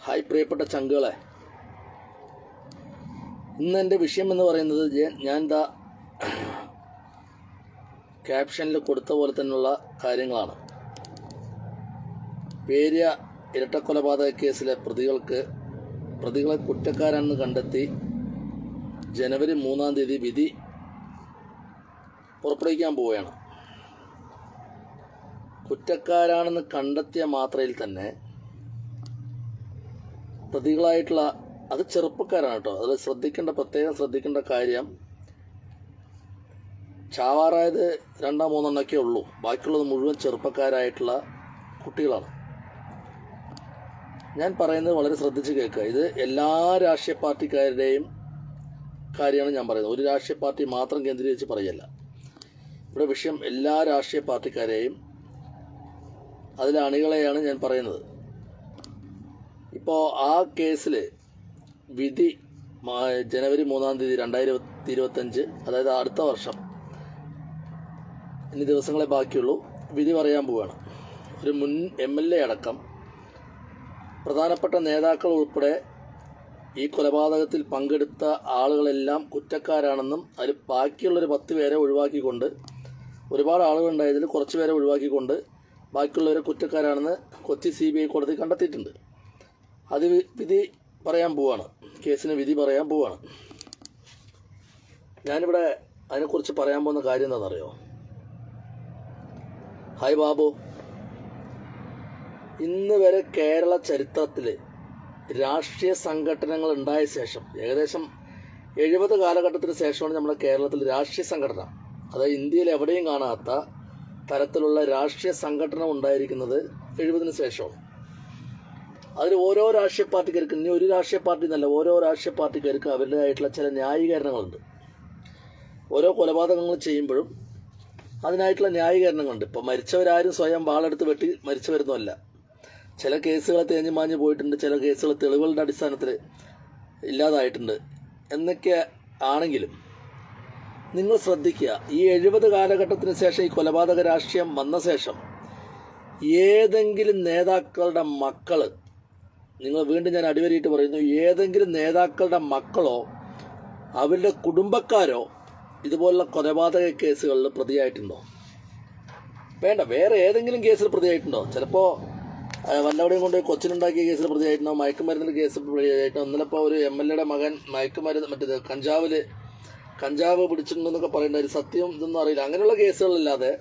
Hi പ്രിയപ്പെട്ട ചങ്കുകളെ, ഇന്ന് എൻ്റെ വിഷയം എന്ന് പറയുന്നത് ഞാൻ ക്യാപ്ഷനിൽ കൊടുത്ത പോലെ തന്നെയുള്ള കാര്യങ്ങളാണ്. പേരിയ ഇരട്ടക്കൊലപാതക കേസിലെ പ്രതികളെ കുറ്റക്കാരാണെന്ന് കണ്ടെത്തി ജനുവരി 3-ാം തീയതി വിധി പുറപ്പെടുവിക്കാൻ പോവുകയാണ്. കുറ്റക്കാരാണെന്ന് കണ്ടെത്തിയ മാത്രയിൽ തന്നെ പ്രതികളായിട്ടുള്ള അത് ചെറുപ്പക്കാരാണ് കേട്ടോ. അതിൽ പ്രത്യേകം ശ്രദ്ധിക്കേണ്ട കാര്യം, ചാവാറായത് 2-3 ഉള്ളൂ. ബാക്കിയുള്ളത് മുഴുവൻ ചെറുപ്പക്കാരായിട്ടുള്ള കുട്ടികളാണ്. ഞാൻ പറയുന്നത് വളരെ ശ്രദ്ധിച്ച് കേൾക്കുക. ഇത് എല്ലാ രാഷ്ട്രീയ പാർട്ടിക്കാരുടെയും കാര്യമാണ് ഞാൻ പറയുന്നത്. ഒരു രാഷ്ട്രീയ പാർട്ടി മാത്രം കേന്ദ്രീകരിച്ച് പറയല്ല. ഇവിടെ വിഷയം എല്ലാ രാഷ്ട്രീയ പാർട്ടിക്കാരെയും അതിലെ അണികളെയാണ് ഞാൻ പറയുന്നത്. ഇപ്പോൾ ആ കേസിൽ വിധി ജനുവരി 3-ാം തീയതി 2025, അതായത് അടുത്ത വർഷം, ഇനി ദിവസങ്ങളെ ബാക്കിയുള്ളൂ, വിധി പറയാൻ പോവുകയാണ്. ഒരു മുൻ MLA അടക്കം പ്രധാനപ്പെട്ട നേതാക്കൾ ഉൾപ്പെടെ ഈ കൊലപാതകത്തിൽ പങ്കെടുത്ത ആളുകളെല്ലാം കുറ്റക്കാരാണെന്നും അതിൽ ബാക്കിയുള്ളൊരു 10 പേരെ ഒഴിവാക്കിക്കൊണ്ട്, ഒരുപാട് ആളുകളുണ്ടായതിൽ കുറച്ച് പേരെ ഒഴിവാക്കിക്കൊണ്ട് ബാക്കിയുള്ളവരെ കുറ്റക്കാരാണെന്ന് കൊച്ചി CBI കോടതി കണ്ടെത്തിയിട്ടുണ്ട്. അത് വിധി പറയാൻ പോവാണ്. കേസിന് വിധി പറയാൻ പോവാണ്. ഞാനിവിടെ അതിനെക്കുറിച്ച് പറയാൻ പോകുന്ന കാര്യം എന്താണെന്നറിയോ? ഹായ് ബാബു, ഇന്ന് വരെ കേരള ചരിത്രത്തിൽ രാഷ്ട്രീയ സംഘടനകൾ ഉണ്ടായ ശേഷം, ഏകദേശം 70 കാലഘട്ടത്തിന് ശേഷമാണ് നമ്മുടെ കേരളത്തിൽ രാഷ്ട്രീയ സംഘടന, അതായത് ഇന്ത്യയിൽ എവിടെയും കാണാത്ത തരത്തിലുള്ള രാഷ്ട്രീയ സംഘടന ഉണ്ടായിരിക്കുന്നത് 70-ന് ശേഷമാണ്. അതിൽ ഓരോ രാഷ്ട്രീയ പാർട്ടിക്കാർക്ക്, ഇനി ഒരു രാഷ്ട്രീയ പാർട്ടി എന്നല്ല, ഓരോ രാഷ്ട്രീയ പാർട്ടിക്കാർക്ക് അവരുടേതായിട്ടുള്ള ചില ന്യായീകരണങ്ങളുണ്ട്. ഓരോ കൊലപാതകങ്ങൾ ചെയ്യുമ്പോഴും അതിനായിട്ടുള്ള ന്യായീകരണങ്ങളുണ്ട്. ഇപ്പോൾ മരിച്ചവരാരും സ്വയം വാളെടുത്ത് വെട്ടി മരിച്ചവരൊന്നുമല്ല. ചില കേസുകൾ തേഞ്ഞു മാഞ്ഞു പോയിട്ടുണ്ട്, ചില കേസുകൾ തെളിവുകളുടെ അടിസ്ഥാനത്തിൽ ഇല്ലാതായിട്ടുണ്ട് എന്നൊക്കെ ആണെങ്കിലും നിങ്ങൾ ശ്രദ്ധിക്കുക, ഈ 70 കാലഘട്ടത്തിന് ശേഷം, ഈ കൊലപാതക രാഷ്ട്രീയം വന്ന ശേഷം ഏതെങ്കിലും നേതാക്കളുടെ മക്കൾ, നിങ്ങൾ വീണ്ടും ഞാൻ അടിവരിയിട്ട് പറയുന്നു, ഏതെങ്കിലും നേതാക്കളുടെ മക്കളോ അവരുടെ കുടുംബക്കാരോ ഇതുപോലുള്ള കൊലപാതക കേസുകളിൽ പ്രതിയായിട്ടുണ്ടോ? വേണ്ട, വേറെ ഏതെങ്കിലും കേസിൽ പ്രതിയായിട്ടുണ്ടോ? ചിലപ്പോൾ വല്ലവിടെയും കൊണ്ട് കൊച്ചിനുണ്ടാക്കിയ കേസിൽ പ്രതിയായിട്ടുണ്ടോ, മയക്കുമരുന്നിൻ്റെ കേസിൽ പ്രതിയായിട്ടുണ്ടോ. ഇന്നലെപ്പോൾ ഒരു MLA മകൻ മയക്കുമരുന്ന് കഞ്ചാവ് പിടിച്ചിട്ടുണ്ടെന്നൊക്കെ പറയേണ്ട ഒരു സത്യം ഇതൊന്നും അറിയില്ല. അങ്ങനെയുള്ള കേസുകളില്ലാതെ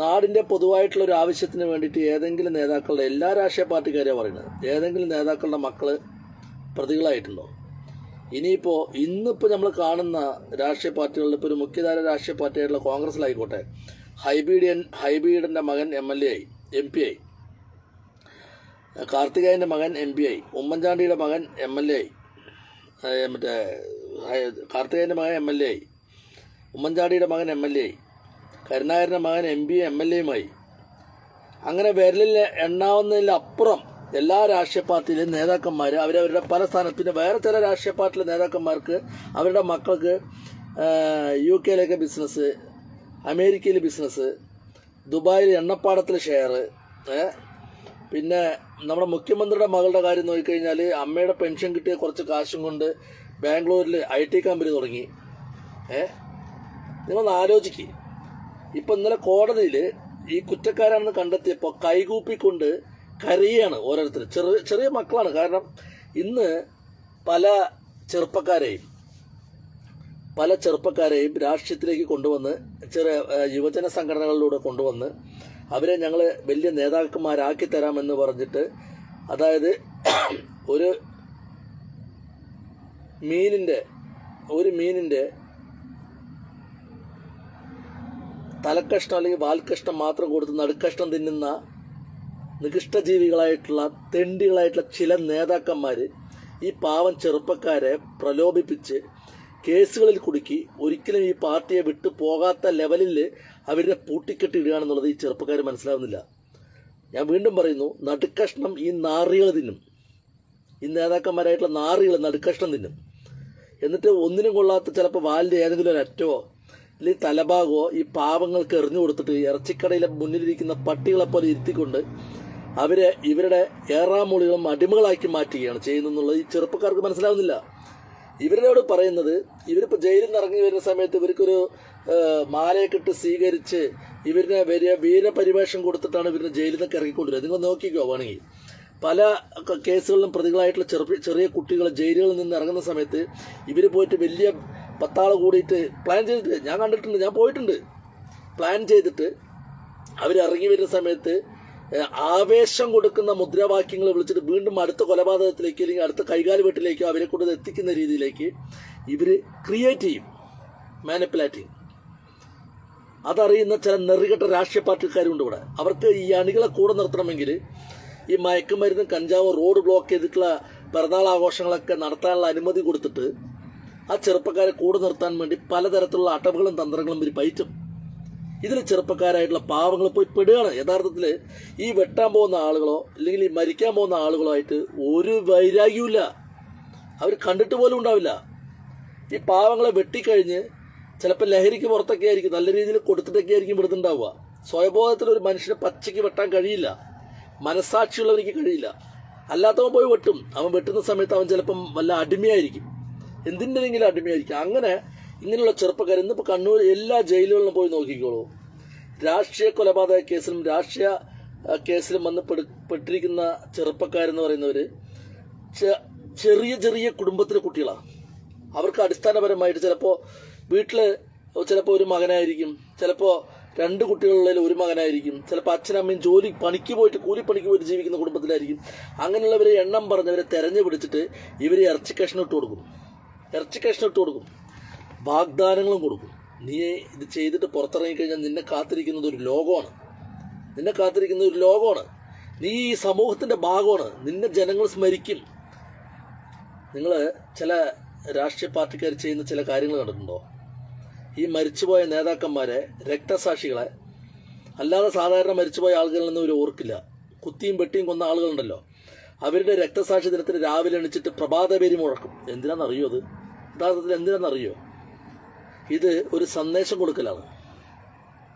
നാടിൻ്റെ പൊതുവായിട്ടുള്ള ഒരു ആവശ്യത്തിന് വേണ്ടിയിട്ട് ഏതെങ്കിലും നേതാക്കളുടെ, എല്ലാ രാഷ്ട്രീയ പാർട്ടിക്കാരെയാണ് പറയുന്നത്, ഏതെങ്കിലും നേതാക്കളുടെ മക്കൾ പ്രതികളായിട്ടുണ്ടോ? ഇന്നിപ്പോൾ നമ്മൾ കാണുന്ന രാഷ്ട്രീയ പാർട്ടികളിൽ, ഇപ്പോൾ ഒരു മുഖ്യധാര രാഷ്ട്രീയ പാർട്ടിയായിട്ടുള്ള കോൺഗ്രസിലായിക്കോട്ടെ, ഹൈബീഡിൻ്റെ മകൻ MP ആയി, കാർത്തികേയൻ്റെ മകൻ MP ആയി, ഉമ്മൻചാണ്ടിയുടെ മകൻ MLA ആയി, കാർത്തികേയൻ്റെ മകൻ MLA ആയി, ഉമ്മൻചാണ്ടിയുടെ മകൻ MLA ആയി, കരുണാകരൻ്റെ മകൻ MP MLA-യുമായി. അങ്ങനെ വിരലിൽ എണ്ണാവുന്നതിലപ്പുറം എല്ലാ രാഷ്ട്രീയ പാർട്ടിയിലെ നേതാക്കന്മാർ അവരവരുടെ പല സ്ഥാനത്ത്, പിന്നെ വേറെ ചില രാഷ്ട്രീയ പാർട്ടിയിലെ നേതാക്കന്മാർക്ക് അവരുടെ മക്കൾക്ക് UK-യിലൊക്കെ ബിസിനസ്, അമേരിക്കയിൽ ബിസിനസ്, ദുബായിൽ എണ്ണപ്പാടത്തിൽ ഷെയർ, പിന്നെ നമ്മുടെ മുഖ്യമന്ത്രിയുടെ മകളുടെ കാര്യം നോക്കിക്കഴിഞ്ഞാൽ അമ്മയുടെ പെൻഷൻ കിട്ടിയ കുറച്ച് കാശും കൊണ്ട് ബാംഗ്ലൂരിൽ IT കമ്പനി തുടങ്ങി. നിങ്ങളൊന്ന് ആലോചിക്കുക. ഇപ്പം ഇന്നലെ കോടതിയിൽ ഈ കുറ്റക്കാരാണെന്ന് കണ്ടെത്തിയപ്പോൾ കൈകൂപ്പിക്കൊണ്ട് കരയാണ് ഓരോരുത്തർ. ചെറിയ മക്കളാണ്. കാരണം ഇന്ന് പല ചെറുപ്പക്കാരെയും രാഷ്ട്രീയത്തിലേക്ക് കൊണ്ടുവന്ന്, ചെറിയ യുവജന സംഘടനകളിലൂടെ കൊണ്ടുവന്ന് അവരെ ഞങ്ങൾ വലിയ നേതാക്കന്മാരാക്കി തരാമെന്ന് പറഞ്ഞിട്ട്, അതായത് ഒരു മീനിൻ്റെ തലക്കഷ്ണം അല്ലെങ്കിൽ വാൽക്കഷ്ണം മാത്രം കൊടുത്ത് നടുക്കഷ്ണം തിന്നുന്ന നികൃഷ്ടജീവികളായിട്ടുള്ള തെണ്ടികളായിട്ടുള്ള ചില നേതാക്കന്മാർ ഈ പാവം ചെറുപ്പക്കാരെ പ്രലോഭിപ്പിച്ച് കേസുകളിൽ കുടുക്കി ഒരിക്കലും ഈ പാർട്ടിയെ വിട്ടു പോകാത്ത ലെവലിൽ അവരെ പൂട്ടിക്കെട്ടിടുകയാണെന്നുള്ളത് ഈ ചെറുപ്പക്കാർ മനസ്സിലാവുന്നില്ല. ഞാൻ വീണ്ടും പറയുന്നു, നടുക്കഷ്ണം ഈ നാറികൾ തിന്നും. ഈ നേതാക്കന്മാരായിട്ടുള്ള നാറികൾ നടുക്കഷ്ണം തിന്നും. എന്നിട്ട് ഒന്നിനും കൊള്ളാത്ത ചിലപ്പോൾ വാലിൻ്റെ ഏതെങ്കിലും ഒരു അറ്റോ അല്ലെങ്കിൽ തലഭാഗമോ ഈ പാവങ്ങൾക്ക് എറിഞ്ഞു കൊടുത്തിട്ട് ഇറച്ചിക്കടയിലെ മുന്നിലിരിക്കുന്ന പട്ടികളെപ്പോലെ ഇരുത്തിക്കൊണ്ട് അവരെ ഇവരുടെ ഏറാമൂളികളും അടിമകളാക്കി മാറ്റുകയാണ് ചെയ്യുന്നതെന്നുള്ളത് ഈ ചെറുപ്പക്കാർക്ക് മനസ്സിലാവുന്നില്ല. ഇവരോട് പറയുന്നത്, ഇവരിപ്പോൾ ജയിലിൽ നിന്ന് ഇറങ്ങി വരുന്ന സമയത്ത് ഇവർക്കൊരു മാലയൊക്കെ ഇട്ട് സ്വീകരിച്ച് ഇവരിനെ വലിയ വീരപരിവേഷം കൊടുത്തിട്ടാണ് ഇവരിനെ ജയിലിൽ നിന്നൊക്കെ ഇറങ്ങിക്കൊണ്ടിരുന്നത്. നിങ്ങൾ നോക്കിക്കോ വേണമെങ്കിൽ പല കേസുകളിലും പ്രതികളായിട്ടുള്ള ചെറിയ കുട്ടികൾ ജയിലുകളിൽ നിന്ന് ഇറങ്ങുന്ന സമയത്ത് ഇവർ പോയിട്ട് വലിയ 10 ആൾ കൂടിയിട്ട് പ്ലാൻ ചെയ്തിട്ട്, ഞാൻ കണ്ടിട്ടുണ്ട്, ഞാൻ പോയിട്ടുണ്ട്, പ്ലാൻ ചെയ്തിട്ട് അവരിറങ്ങി വരുന്ന സമയത്ത് ആവേശം കൊടുക്കുന്ന മുദ്രാവാക്യങ്ങൾ വിളിച്ചിട്ട് വീണ്ടും അടുത്ത കൊലപാതകത്തിലേക്ക് അല്ലെങ്കിൽ അടുത്ത കൈകാല് വെട്ടിലേക്കോ അവരെ കൊണ്ട് എത്തിക്കുന്ന രീതിയിലേക്ക് ഇവർ ക്രിയേറ്റ് ചെയ്യും, മാനിപ്പുലേറ്റിംഗ്. അതറിയുന്ന ചില നെറികെട്ട രാഷ്ട്രീയ പാർട്ടിക്കാരുണ്ട് ഇവിടെ. അവർക്ക് ഈ അണികളെ കൂടെ നിർത്തണമെങ്കിൽ ഈ മയക്കുമരുന്ന്, കഞ്ചാവ്, റോഡ് ബ്ലോക്ക് ചെയ്തിട്ടുള്ള പിറന്നാൾ ആഘോഷങ്ങളൊക്കെ നടത്താനുള്ള അനുമതി കൊടുത്തിട്ട് ആ ചെറുപ്പക്കാരെ കൂടെ നിർത്താൻ വേണ്ടി പലതരത്തിലുള്ള അടവുകളും തന്ത്രങ്ങളും ഇവർ പയറ്റും. ഇതിൽ ചെറുപ്പക്കാരായിട്ടുള്ള പാവങ്ങൾ പോയി പെടുകയാണ്. യഥാർത്ഥത്തിൽ ഈ വെട്ടാൻ പോകുന്ന ആളുകളോ അല്ലെങ്കിൽ ഈ മരിക്കാൻ പോകുന്ന ആളുകളോ ആയിട്ട് ഒരു വൈരാഗ്യമില്ല, അവർ കണ്ടിട്ട് പോലും ഉണ്ടാവില്ല. ഈ പാവങ്ങളെ വെട്ടിക്കഴിഞ്ഞ് ചിലപ്പോൾ ലഹരിക്ക് പുറത്തൊക്കെ ആയിരിക്കും, നല്ല രീതിയിൽ കൊടുത്തിട്ടൊക്കെ ആയിരിക്കും വിടുന്നുണ്ടാവുക. സ്വയബോധത്തിൽ ഒരു മനുഷ്യനെ പച്ചയ്ക്ക് വെട്ടാൻ കഴിയില്ല, മനസ്സാക്ഷിയുള്ളവനിക്ക് കഴിയില്ല. അല്ലാത്തവൻ പോയി വെട്ടും. അവൻ വെട്ടുന്ന സമയത്ത് അവൻ ചിലപ്പം വല്ല അടിമയായിരിക്കും, എന്തിൻ്റെതെങ്കിലും അടിമയായിരിക്കും. അങ്ങനെ ഇങ്ങനെയുള്ള ചെറുപ്പക്കാർ ഇന്നിപ്പോൾ കണ്ണൂർ എല്ലാ ജയിലുകളിലും പോയി നോക്കിക്കോളൂ. രാഷ്ട്രീയ കൊലപാതക കേസിലും രാഷ്ട്രീയ കേസിലും വന്ന് പെട്ടിരിക്കുന്ന ചെറുപ്പക്കാരെന്ന് പറയുന്നവർ ചെറിയ ചെറിയ കുടുംബത്തിലെ കുട്ടികളാണ്. അവർക്ക് അടിസ്ഥാനപരമായിട്ട് ചിലപ്പോൾ വീട്ടിൽ ചിലപ്പോൾ ഒരു മകനായിരിക്കും, ചിലപ്പോൾ 2 കുട്ടികളുള്ള ഒരു മകനായിരിക്കും, ചിലപ്പോൾ അച്ഛനമ്മയും പണിക്ക് പോയിട്ട് കൂലിപ്പണിക്ക് പോയിട്ട് ജീവിക്കുന്ന കുടുംബത്തിലായിരിക്കും. അങ്ങനെയുള്ളവരെ എണ്ണം പറഞ്ഞവരെ തെരഞ്ഞു പിടിച്ചിട്ട് ഇവരെ ഇറച്ചി കഷ്ണം ഇട്ട് കൊടുക്കും, വാഗ്ദാനങ്ങളും കൊടുക്കും. നീ ഇത് ചെയ്തിട്ട് പുറത്തിറങ്ങിക്കഴിഞ്ഞാൽ നിന്നെ കാത്തിരിക്കുന്നത് ഒരു ലോകമാണ്, നീ ഈ സമൂഹത്തിൻ്റെ ഭാഗമാണ്, നിന്നെ ജനങ്ങൾ സ്മരിക്കും. നിങ്ങൾ ചില രാഷ്ട്രീയ പാർട്ടിക്കാർ ചെയ്യുന്ന ചില കാര്യങ്ങൾ കണ്ടിട്ടുണ്ടോ? ഈ മരിച്ചുപോയ നേതാക്കന്മാരെ, രക്തസാക്ഷികളെ, അല്ലാതെ സാധാരണ മരിച്ചുപോയ ആളുകളിലൊന്നും ഇവർ ഓർക്കില്ല. കുത്തിയും വെട്ടിയും കൊന്ന ആളുകളുണ്ടല്ലോ, അവരുടെ രക്തസാക്ഷി ദിനത്തിന് രാവിലെ എണിച്ചിട്ട് പ്രഭാത പേര് മുഴക്കും. എന്തിനാണെന്നറിയോ? അത് യഥാർത്ഥത്തിൽ എന്തിനാണെന്നറിയോ? ഇത് ഒരു സന്ദേശം കൊടുക്കലാണ്,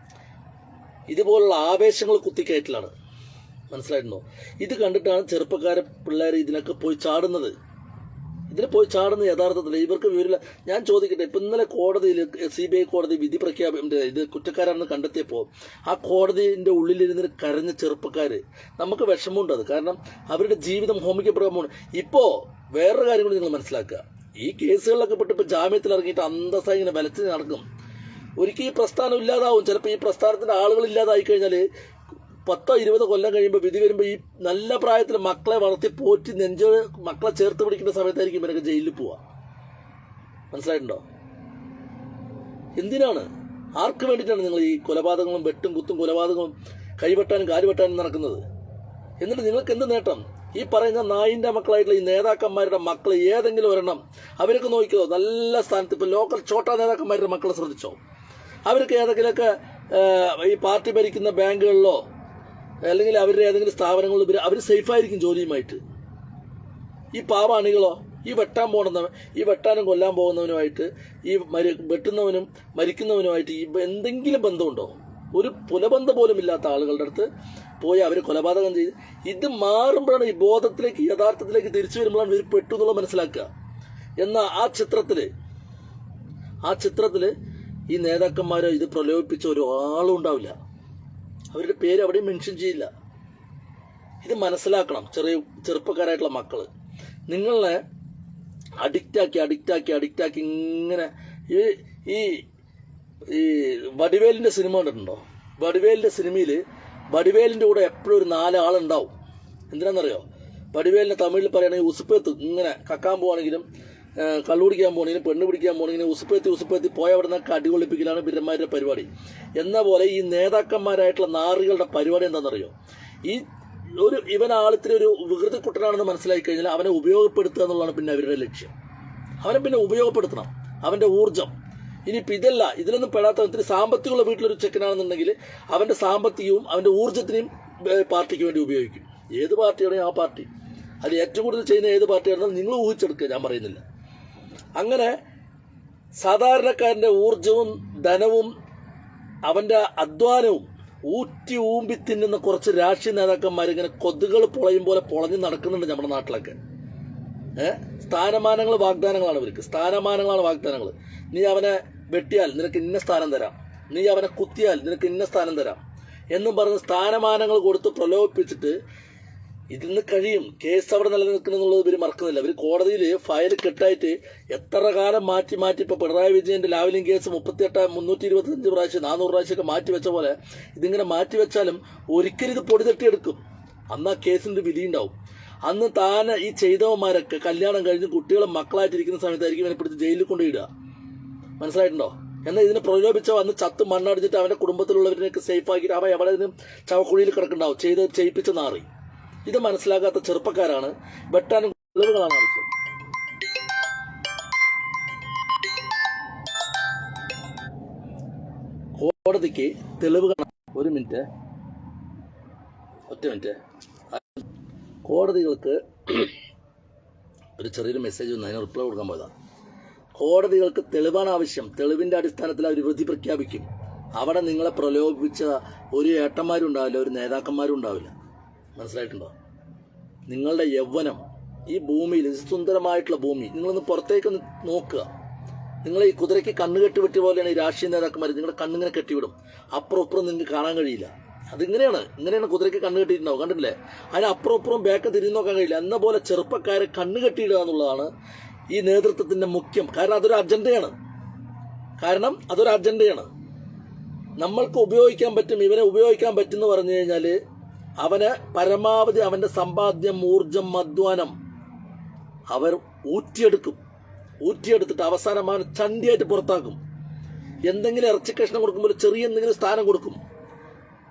ഇതുപോലുള്ള ആവേശങ്ങൾ കുത്തിക്കയറ്റലാണ്. മനസ്സിലായിട്ടുണ്ടോ? ഇത് കണ്ടിട്ടാണ് ചെറുപ്പക്കാരെ പിള്ളേർ ഇതിനൊക്കെ പോയി ചാടുന്നത്. യഥാർത്ഥത്തിൽ ഇവർക്ക് വിവരമില്ല. ഞാൻ ചോദിക്കട്ടെ, ഇപ്പം ഇന്നലെ കോടതിയിൽ CBI കോടതി വിധി ഇത് കുറ്റക്കാരാണെന്ന് കണ്ടെത്തിയപ്പോൾ ആ കോടതിൻ്റെ ഉള്ളിലിരുന്ന് കരഞ്ഞ ചെറുപ്പക്കാർ, നമുക്ക് വിഷമമുണ്ട്. അത് കാരണം അവരുടെ ജീവിതം ഹോമിക്കപ്പെടുമ്പോൾ. ഇപ്പോൾ വേറൊരു കാര്യം കൂടി നിങ്ങൾ മനസ്സിലാക്കുക, ഈ കേസുകളിലൊക്കെ പെട്ടിപ്പോൾ ജാമ്യത്തിൽ ഇറങ്ങിയിട്ട് അന്തസ്സായി ഇങ്ങനെ വലച്ച് നടക്കും. ഒരിക്കൽ ഈ പ്രസ്ഥാനം ഇല്ലാതാവും. ചിലപ്പോൾ ഈ പ്രസ്ഥാനത്തിൻ്റെ ആളുകൾ ഇല്ലാതായി കഴിഞ്ഞാൽ 10-20 കൊല്ലം കഴിയുമ്പോൾ വിധി വരുമ്പോൾ ഈ നല്ല പ്രായത്തിൽ മക്കളെ വളർത്തി പോറ്റി മക്കളെ ചേർത്ത് പിടിക്കുന്ന സമയത്തായിരിക്കും ഇവരൊക്കെ ജയിലിൽ പോവുക. മനസ്സിലായിട്ടുണ്ടോ? എന്തിനാണ്, ആർക്ക് വേണ്ടിയിട്ടാണ് നിങ്ങൾ ഈ കൊലപാതകങ്ങളും വെട്ടും കുത്തും കൊലപാതകങ്ങളും കൈവെട്ടാനും കാലുവെട്ടാനും നടക്കുന്നത്? എന്നിട്ട് നിങ്ങൾക്ക് എന്ത് നേട്ടം? ഈ പറയുന്ന നായിൻ്റെ മക്കളായിട്ടുള്ള ഈ നേതാക്കന്മാരുടെ മക്കൾ ഏതെങ്കിലും ഒരെണ്ണം അവരൊക്കെ നോക്കിയോ നല്ല സ്ഥാനത്ത്, ഇപ്പോൾ ലോക്കൽ ചോട്ടാ നേതാക്കന്മാരുടെ മക്കളെ ശ്രദ്ധിച്ചോ? അവർക്ക് ഏതെങ്കിലുമൊക്കെ ഈ പാർട്ടി ഭരിക്കുന്ന ബാങ്കുകളിലോ അല്ലെങ്കിൽ അവരുടെ ഏതെങ്കിലും സ്ഥാപനങ്ങളിൽ അവർ സേഫായിരിക്കും ജോലിയുമായിട്ട്. ഈ പാവാണികളോ, ഈ വെട്ടാനും കൊല്ലാൻ പോകുന്നവനുമായിട്ട്, ഈ വെട്ടുന്നവനും മരിക്കുന്നവനുമായിട്ട് ഈ എന്തെങ്കിലും ബന്ധമുണ്ടോ? ഒരു പുലബന്ധം പോലും ഇല്ലാത്ത ആളുകളുടെ അടുത്ത് പോയി അവർ കൊലപാതകം ചെയ്ത് ഇത് മാറുമ്പോഴാണ് ഈ ബോധത്തിലേക്ക്, യഥാർത്ഥത്തിലേക്ക് തിരിച്ചു വരുമ്പോഴാണ് ഇവർ പെട്ടു എന്നുള്ളത് മനസ്സിലാക്കുക. എന്നാൽ ആ ചിത്രത്തിൽ ഈ നേതാക്കന്മാരെ ഇത് പ്രലോഭിപ്പിച്ച ഒരു ആളും ഉണ്ടാവില്ല, അവരുടെ പേര് അവിടെയും മെൻഷൻ ചെയ്യില്ല. ഇത് മനസ്സിലാക്കണം ചെറുപ്പക്കാരായിട്ടുള്ള മക്കൾ. നിങ്ങളെ അഡിക്റ്റാക്കി ഇങ്ങനെ ഈ വടിവേലിൻ്റെ സിനിമ കണ്ടിട്ടുണ്ടോ? വടിവേലിൻ്റെ സിനിമയിൽ വടിവേലിൻ്റെ കൂടെ എപ്പോഴും ഒരു 4 ആളുണ്ടാവും. എന്തിനാണെന്നറിയോ? വടിവേലിനെ തമിഴിൽ പറയുകയാണെങ്കിൽ ഉസുപ്പേത്ത്, ഇങ്ങനെ കക്കാൻ പോവാണെങ്കിലും കള്ളുപിടിക്കാൻ പോകണമെങ്കിലും പെണ്ണ് പിടിക്കാൻ പോകണമെങ്കിലും ഉസുപ്പേത്തി പോയ അവിടെ നിന്നൊക്കെ അടികൊള്ളിപ്പിക്കലാണ് ബിരന്മാരുടെ പരിപാടി. എന്ന പോലെ ഈ നേതാക്കന്മാരായിട്ടുള്ള നാറികളുടെ പരിപാടി എന്താണെന്നറിയോ? ഇവൻ ആളത്തിന് ഒരു വികൃതി കുട്ടനാണെന്ന് മനസ്സിലാക്കി കഴിഞ്ഞാൽ അവനെ ഉപയോഗപ്പെടുത്തുക എന്നുള്ളതാണ് പിന്നെ അവരുടെ ലക്ഷ്യം. അവനെ പിന്നെ ഉപയോഗപ്പെടുത്തണം, അവൻ്റെ ഊർജം. ഇനിയിപ്പോൾ ഇതിലൊന്നും പെടാത്ത ഒത്തിരി സാമ്പത്തികമുള്ള വീട്ടിലൊരു ചെക്കനാണെന്നുണ്ടെങ്കിൽ അവൻ്റെ സാമ്പത്തികവും അവൻ്റെ ഊർജ്ജത്തിനെയും പാർട്ടിക്ക് വേണ്ടി ഉപയോഗിക്കും. ഏത് പാർട്ടിയാണെങ്കിൽ ആ പാർട്ടി, അത് ഏറ്റവും കൂടുതൽ ചെയ്യുന്ന ഏത് പാർട്ടിയാണെന്ന് നിങ്ങൾ ഊഹിച്ചെടുക്കുക, ഞാൻ പറയുന്നില്ല. അങ്ങനെ സാധാരണക്കാരൻ്റെ ഊർജവും ധനവും അവൻ്റെ അധ്വാനവും ഊറ്റി ഊമ്പി തിന്നുന്ന കുറച്ച് രാഷ്ട്രീയ നേതാക്കന്മാർ ഇങ്ങനെ കൊതുകൾ പൊളയും പോലെ പൊളഞ്ഞ് നടക്കുന്നുണ്ട് നമ്മുടെ നാട്ടിലൊക്കെ. സ്ഥാനമാനങ്ങൾ വാഗ്ദാനങ്ങളാണ് ഇവർക്ക്, സ്ഥാനമാനങ്ങളാണ് വാഗ്ദാനങ്ങൾ. നീ അവനെ വെട്ടിയാൽ നിനക്ക് ഇന്ന സ്ഥാനം തരാം, നീ അവനെ കുത്തിയാൽ നിനക്ക് ഇന്ന സ്ഥാനം തരാം എന്നും പറഞ്ഞ് സ്ഥാനമാനങ്ങൾ കൊടുത്ത് പ്രലോഭിപ്പിച്ചിട്ട് ഇതിന് കഴിയും. കേസ് അവിടെ നിലനിൽക്കുന്നുള്ളത് ഇവർ മറക്കുന്നില്ല. ഇവർ കോടതിയിൽ ഫയൽ കെട്ടായിട്ട് എത്ര കാലം മാറ്റി ഇപ്പോൾ പിണറായി വിജയന്റെ ലാവലിംഗ് കേസ് 325 പ്രാവശ്യം 400 പ്രാവശ്യമൊക്കെ മാറ്റി വെച്ച പോലെ ഇതിങ്ങനെ മാറ്റി വെച്ചാലും ഒരിക്കലും ഇത് പൊടി തട്ടിയെടുക്കും. അന്ന് ആ കേസിന്റെ വിധി ഉണ്ടാവും. അന്ന് താൻ ഈ ചെയ്തവന്മാരൊക്കെ കല്യാണം കഴിഞ്ഞ് കുട്ടികളും മക്കളായിട്ടിരിക്കുന്ന സമയത്തായിരിക്കും ഇവനെ പിടിച്ച് ജയിലിൽ കൊണ്ടുപോയിടുക. മനസ്സിലായിട്ടുണ്ടോ? എന്നാൽ ഇതിനെ പ്രലോഭിച്ചോ അന്ന് ചത്ത് മണ്ണടിച്ചിട്ട് അവന്റെ കുടുംബത്തിലുള്ളവരിനൊക്കെ സേഫ് ആക്കിയിട്ട് അവൻ എവിടെ നിന്നും ചവക്കുഴിയിൽ കിടക്കുന്നുണ്ടാവും ചെയ്യിപ്പിച്ച നാറി. ഇത് മനസ്സിലാക്കാത്ത ചെറുപ്പക്കാരാണ്. വെട്ടാനും തെളിവുകളാണ് ആവശ്യം. കോടതിക്ക് തെളിവുകൾ. ഒരു മിനിറ്റ്, ഒറ്റ മിനിറ്റ്. കോടതികൾക്ക് ഒരു ചെറിയൊരു മെസ്സേജ് വന്നു, അതിന് റിപ്ലൈ കൊടുക്കാൻ പോയതാണ്. കോടതികൾക്ക് തെളിവാണ് ആവശ്യം. തെളിവിന്റെ അടിസ്ഥാനത്തിൽ അവർ വിധി പ്രഖ്യാപിക്കും. അവിടെ നിങ്ങളെ പ്രലോഭിപ്പിച്ച ഒരു ഏട്ടന്മാരും ഉണ്ടാവില്ല, ഒരു നേതാക്കന്മാരും ഉണ്ടാവില്ല. മനസ്സിലായിട്ടുണ്ടോ? നിങ്ങളുടെ യൗവനം ഈ ഭൂമിയിൽ, സുന്ദരമായിട്ടുള്ള ഭൂമി, നിങ്ങളൊന്ന് പുറത്തേക്ക് നോക്കുക. നിങ്ങൾ ഈ കുതിരയ്ക്ക് കണ്ണുകെട്ടി വെട്ടിയ പോലെയാണ് ഈ രാഷ്ട്രീയ നേതാക്കന്മാർ. നിങ്ങളുടെ കണ്ണിങ്ങനെ കെട്ടിവിടും, അപ്പുറം നിങ്ങൾക്ക് കാണാൻ കഴിയില്ല. ഇങ്ങനെയാണ് കുതിരയ്ക്ക് കണ്ണ് കെട്ടിയിട്ടുണ്ടാവും, കണ്ടില്ലേ? അതിന് അപ്പുറം ബാക്ക് തിരിഞ്ഞു നോക്കാൻ കഴിയില്ല. എന്ന പോലെ ചെറുപ്പക്കാരെ കണ്ണ് കെട്ടിയിടുക എന്നുള്ളതാണ് ഈ നേതൃത്വത്തിന്റെ മുഖ്യം. കാരണം അതൊരു അജണ്ടയാണ്. നമ്മൾക്ക് ഉപയോഗിക്കാൻ പറ്റും, ഇവനെ ഉപയോഗിക്കാൻ പറ്റും എന്ന് പറഞ്ഞു കഴിഞ്ഞാൽ അവന് പരമാവധി അവന്റെ സമ്പാദ്യം, ഊർജം, അധ്വാനം അവർ ഊറ്റിയെടുത്തിട്ട് അവസാനം അവൻ ചണ്ടിയായിട്ട് പുറത്താക്കും. എന്തെങ്കിലും ഇറച്ചി കഷ്ണം കൊടുക്കുമ്പോൾ ചെറിയ എന്തെങ്കിലും സ്ഥാനം കൊടുക്കും.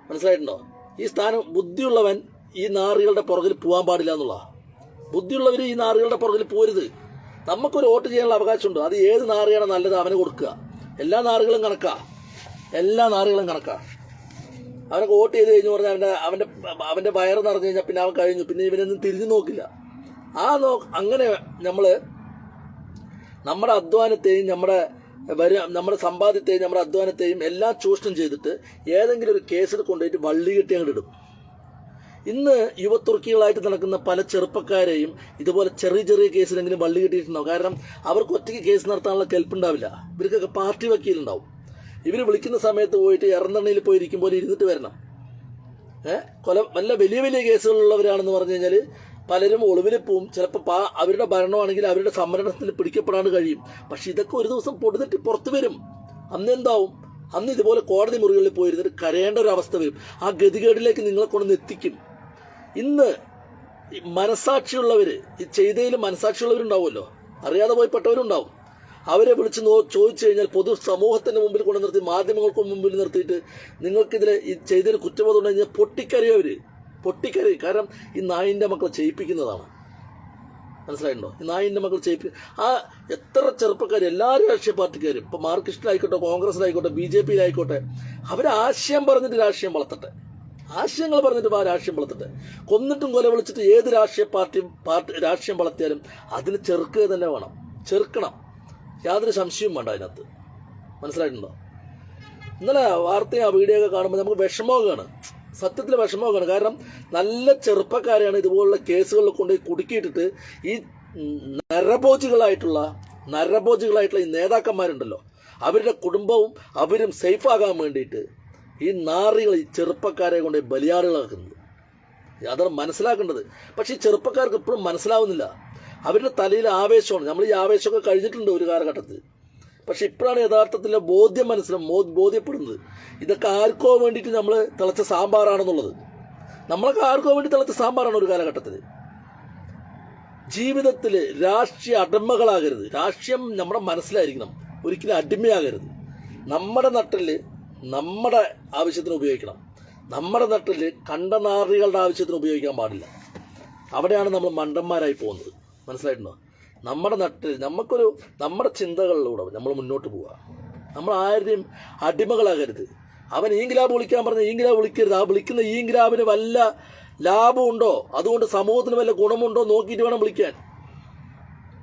മനസ്സിലായിട്ടുണ്ടോ? ഈ സ്ഥാനം ബുദ്ധിയുള്ളവൻ ഈ നാറികളുടെ പുറകിൽ പോകാൻ പാടില്ല എന്നുള്ള. ബുദ്ധിയുള്ളവർ ഈ നാറികളുടെ പുറകിൽ പോരുത്. നമുക്കൊരു വോട്ട് ചെയ്യാനുള്ള അവകാശമുണ്ട്. അത് ഏത് നാറിയാണ് നല്ലത് അവന് കൊടുക്കുക. എല്ലാ നാറുകളും കണക്കാ. അവനൊക്കെ വോട്ട് ചെയ്ത് കഴിഞ്ഞു പറഞ്ഞാൽ അവന്റെ വയറ് നിറഞ്ഞു കഴിഞ്ഞാൽ പിന്നെ അവൻ കഴിഞ്ഞു. പിന്നെ ഇവനൊന്നും തിരിഞ്ഞു നോക്കില്ല. അങ്ങനെ നമ്മള് നമ്മുടെ അധ്വാനത്തെയും നമ്മുടെ സമ്പാദ്യത്തെയും നമ്മുടെ അധ്വാനത്തെയും എല്ലാം ചൂഷണം ചെയ്തിട്ട് ഏതെങ്കിലും ഒരു കേസിൽ കൊണ്ടുപോയിട്ട് വള്ളി കെട്ടി അങ്ങോട്ട് ഇടും. ഇന്ന് യുവത്തുർക്കികളായിട്ട് നടക്കുന്ന പല ചെറുപ്പക്കാരെയും ഇതുപോലെ ചെറിയ കേസിലെങ്കിലും വള്ളി കെട്ടിയിട്ടുണ്ടാവും. കാരണം അവർക്ക് ഒറ്റയ്ക്ക് കേസ് നടത്താനുള്ള കെൽപ്പുണ്ടാവില്ല. ഇവർക്കൊക്കെ പാർട്ടി വക്കീലുണ്ടാവും. ഇവർ വിളിക്കുന്ന സമയത്ത് പോയിട്ട് ഇറന്നണ്ണയിൽ പോയി ഇരിക്കുമ്പോൾ ഇരുന്നിട്ട് വരണം. വല്ല വലിയ കേസുകളുള്ളവരാണെന്ന് പറഞ്ഞു കഴിഞ്ഞാൽ പലരും ഒളിവിൽ പോവും. ചിലപ്പോൾ അവരുടെ ഭരണമാണെങ്കിൽ അവരുടെ സംവരണത്തിൽ പിടിക്കപ്പെടാൻ കഴിയും. പക്ഷെ ഇതൊക്കെ ഒരു ദിവസം പൊടുന്നിട്ട് പുറത്തു വരും. അന്ന് ഇതുപോലെ കോടതി മുറികളിൽ പോയിരുന്നിട്ട് കരയേണ്ട ഒരു അവസ്ഥ വരും. ആ ഗതികേടിലേക്ക് നിങ്ങളെ കൊണ്ടുവന്ന് എത്തിക്കും. ഇന്ന് മനസാക്ഷിയുള്ളവര്, ഈ ചെയ്തതിൽ മനസാക്ഷിയുള്ളവരുണ്ടാവുമല്ലോ, അറിയാതെ പോയി പെട്ടവരുണ്ടാവും. അവരെ വിളിച്ച് ചോദിച്ചു കഴിഞ്ഞാൽ പൊതു സമൂഹത്തിന്റെ മുമ്പിൽ കൊണ്ട് നിർത്തി, മാധ്യമങ്ങൾക്ക് മുമ്പിൽ നിർത്തിയിട്ട് നിങ്ങൾക്കിതിൽ ഈ ചെയ്തതിൽ കുറ്റബോധം ഉണ്ടെന്ന് കഴിഞ്ഞാൽ പൊട്ടിക്കരയും. കാരണം ഈ നായിന്റെ മക്കളെ ചെയ്യിപ്പിക്കുന്നതാണ്. മനസ്സിലായിട്ടുണ്ടോ? ഈ നായിന്റെ മക്കൾ എത്ര ചെറുപ്പക്കാർ, എല്ലാ രാഷ്ട്രീയ പാർട്ടിക്കാരും, ഇപ്പൊ മാർക്സിസ്റ്റിലായിക്കോട്ടെ, കോൺഗ്രസിലായിക്കോട്ടെ, BJPയിലായിക്കോട്ടെ, അവരെ ആശയം പറഞ്ഞിട്ട് രാഷ്ട്രീയം വളർത്തട്ടെ. കൊന്നിട്ടും കൊല വിളിച്ചിട്ട് ഏത് രാഷ്ട്രീയ രാഷ്ട്രീയം വളർത്തിയാലും അതിന് ചെറുക്കുക തന്നെ വേണം. ചെറുക്കണം. യാതൊരു സംശയവും വേണ്ട അതിനകത്ത്. മനസ്സിലായിട്ടുണ്ടോ? ഇന്നലെ വാർത്തയും ആ വീഡിയോ ഒക്കെ കാണുമ്പോൾ നമുക്ക് വിഷമമാണ്. സത്യത്തിൽ വിഷമമാണ്. കാരണം നല്ല ചെറുപ്പക്കാരെയാണ് ഇതുപോലുള്ള കേസുകളിൽ കൊണ്ടുപോയി കുടുക്കിയിട്ടിട്ട് ഈ നരഭോജികളായിട്ടുള്ള ഈ നേതാക്കന്മാരുണ്ടല്ലോ, അവരുടെ കുടുംബവും അവരും സേഫാകാൻ വേണ്ടിയിട്ട് ഈ നാറികൾ ഈ ചെറുപ്പക്കാരെ കൊണ്ട് ബലിയാടുകളാക്കുന്നത്. അതാണ് മനസ്സിലാക്കേണ്ടത്. പക്ഷെ ഈ ചെറുപ്പക്കാർക്ക് ഇപ്പോഴും മനസ്സിലാവുന്നില്ല. അവരുടെ തലയിൽ ആവേശമാണ്. നമ്മൾ ഈ ആവേശമൊക്കെ കഴിഞ്ഞിട്ടുണ്ട് ഒരു കാലഘട്ടത്തിൽ. പക്ഷെ ഇപ്പോഴാണ് യഥാർത്ഥത്തിൽ ബോധ്യപ്പെടുന്നത്. ഇതൊക്കെ ആർക്കോ വേണ്ടിയിട്ട് നമ്മൾ തിളച്ച സാമ്പാറാണെന്നുള്ളത്. നമ്മളൊക്കെ ആർക്കോ വേണ്ടി തിളച്ച സാമ്പാറാണ് ഒരു കാലഘട്ടത്തിൽ. ജീവിതത്തിൽ രാഷ്ട്രീയ അടിമകളാകരുത്. രാഷ്ട്രീയം നമ്മുടെ മനസ്സിലായിരിക്കണം, ഒരിക്കലും അടിമയാകരുത്. നമ്മുടെ നട്ടിൽ നമ്മുടെ ആവശ്യത്തിന് ഉപയോഗിക്കണം. നമ്മുടെ നട്ടിൽ കണ്ടനാറികളുടെ ആവശ്യത്തിന് ഉപയോഗിക്കാൻ പാടില്ല. അവിടെയാണ് നമ്മൾ മണ്ടന്മാരായി പോകുന്നത്. മനസ്സിലായിട്ടുണ്ടോ? നമ്മുടെ നട്ടിൽ നമ്മുടെ ചിന്തകളിലൂടെ നമ്മൾ മുന്നോട്ട് പോവുക. നമ്മൾ ആരുടെയും അടിമകളാകരുത്. അവൻ ഈങ്ക്ലാബ് വിളിക്കാൻ പറഞ്ഞ ഈങ്ക്ലാബ് വിളിക്കരുത്. ആ വിളിക്കുന്ന ഈങ്ക്ലാബിന് വല്ല ലാഭമുണ്ടോ, അതുകൊണ്ട് സമൂഹത്തിന് വല്ല ഗുണമുണ്ടോ നോക്കിയിട്ട് വേണം വിളിക്കാൻ.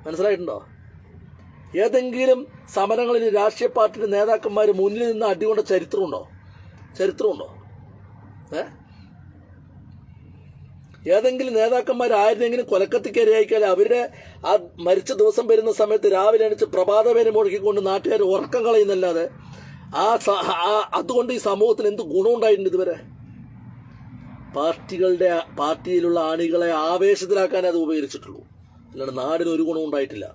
മനസ്സിലായിട്ടുണ്ടോ? ഏതെങ്കിലും സമരങ്ങളിൽ രാഷ്ട്രീയ പാർട്ടിയുടെ നേതാക്കന്മാർ മുന്നിൽ നിന്ന് അടികൊണ്ട ചരിത്രമുണ്ടോ? ഏതെങ്കിലും നേതാക്കന്മാർ ആരുടെങ്കിലും കൊലക്കത്തിക്കരയായിക്കാൽ അവരുടെ ആ മരിച്ച ദിവസം വരുന്ന സമയത്ത് രാവിലെ എണിച്ച് പ്രഭാതപേര് മുഴക്കിക്കൊണ്ട് നാട്ടുകാർ ഉറക്കം കളയുന്നല്ലാതെ അതുകൊണ്ട് ഈ സമൂഹത്തിന് എന്ത് ഗുണമുണ്ടായിട്ടുണ്ട് ഇതുവരെ? പാർട്ടിയിലുള്ള ആണികളെ ആവേശത്തിലാക്കാനേ അത് ഉപകരിച്ചിട്ടുള്ളൂ, അല്ലാണ്ട് നാടിന് ഒരു ഗുണം ഉണ്ടായിട്ടില്ല.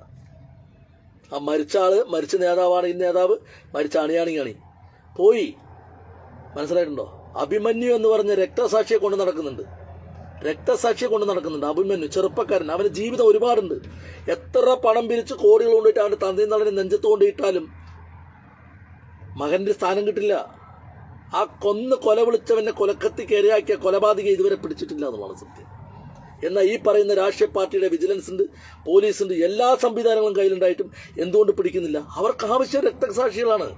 ആ മരിച്ച ആള് മരിച്ച നേതാവാണ് ഈ നേതാവ്, മരിച്ച അണിയാണി പോയി. മനസ്സിലായിട്ടുണ്ടോ? അഭിമന്യു എന്ന് പറഞ്ഞ രക്തസാക്ഷിയെ കൊണ്ട് നടക്കുന്നുണ്ട്. അഭിമന്യു ചെറുപ്പക്കാരൻ, അവന് ജീവിതം ഒരുപാടുണ്ട്. എത്ര പണം പിരിച്ച് കോടികൾ കൊണ്ടിട്ട് അവൻ്റെ തന്തയും തള്ളനെ നെഞ്ചത്ത് കൊണ്ടിട്ടാലും മകന്റെ സ്ഥാനം കിട്ടില്ല. ആ കൊല വിളിച്ചവനെ കൊലക്കത്തിക്ക് ഇരയാക്കിയ കൊലപാതക ഇതുവരെ പിടിച്ചിട്ടില്ല എന്നുള്ളതാണ് സത്യം. എന്നാൽ ഈ പറയുന്ന രാഷ്ട്രീയ പാർട്ടിയുടെ വിജിലൻസ് ഉണ്ട്, പോലീസ് ഉണ്ട്, എല്ലാ സംവിധാനങ്ങളും കയ്യിലുണ്ടായിട്ടും എന്തുകൊണ്ട് പിടിക്കുന്നില്ല? അവർക്ക് ആവശ്യം രക്തസാക്ഷികളാണ്.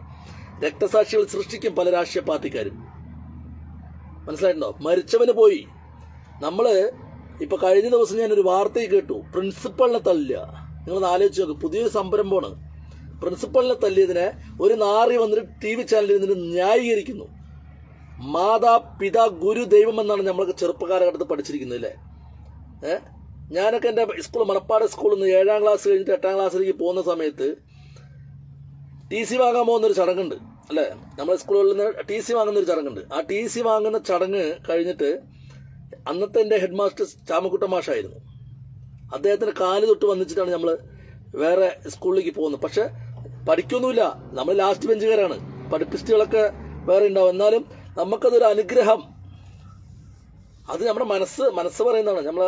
രക്തസാക്ഷികൾ സൃഷ്ടിക്കും പല രാഷ്ട്രീയ പാർട്ടിക്കാരും. മനസ്സിലായിട്ടുണ്ടോ? മരിച്ചവന് പോയി. ഇപ്പൊ കഴിഞ്ഞ ദിവസം ഞാനൊരു വാർത്തയിൽ കേട്ടു, പ്രിൻസിപ്പളിനെ തല്ലുക. നിങ്ങളൊന്ന് ആലോചിച്ച് നോക്ക്, പുതിയൊരു സംരംഭമാണ്. പ്രിൻസിപ്പളിനെ തല്ലിയതിനെ ഒരു നാറി വന്നിട്ട് TV ചാനലിൽ നിന്നിട്ട് ന്യായീകരിക്കുന്നു. മാതാ പിതാ ഗുരു ദൈവം എന്നാണ് നമ്മളൊക്കെ ചെറുപ്പകാലഘട്ടത്തിൽ പഠിച്ചിരിക്കുന്നത് അല്ലേ? ഞാനൊക്കെ എൻ്റെ സ്കൂൾ മണപ്പാട് സ്കൂളിൽ നിന്ന് 7ാം ക്ലാസ് കഴിഞ്ഞിട്ട് 8ാം ക്ലാസ്സിലേക്ക് പോകുന്ന സമയത്ത് TC വാങ്ങാൻ പോകുന്നൊരു ചടങ്ങുണ്ട് അല്ലേ? നമ്മുടെ സ്കൂളുകളിൽ നിന്ന് TC വാങ്ങുന്നൊരു ചടങ്ങുണ്ട്. ആ TC വാങ്ങുന്ന ചടങ്ങ് കഴിഞ്ഞിട്ട് അന്നത്തെ എൻ്റെ ഹെഡ് മാസ്റ്റർ ചാമക്കുട്ട മാഷായിരുന്നു. അദ്ദേഹത്തിന് കാല് തൊട്ട് വന്നിച്ചിട്ടാണ് നമ്മൾ വേറെ സ്കൂളിലേക്ക് പോകുന്നത്. പക്ഷെ പഠിക്കൊന്നുമില്ല, നമ്മൾ ലാസ്റ്റ് ബെഞ്ചുകാരാണ്. പഠിപ്പിസ്റ്റുകളൊക്കെ വേറെ ഉണ്ടാവും, എന്നാലും നമുക്കതൊരു അനുഗ്രഹം. അത് നമ്മുടെ മനസ്സ് പറയുന്നതാണ്. നമ്മൾ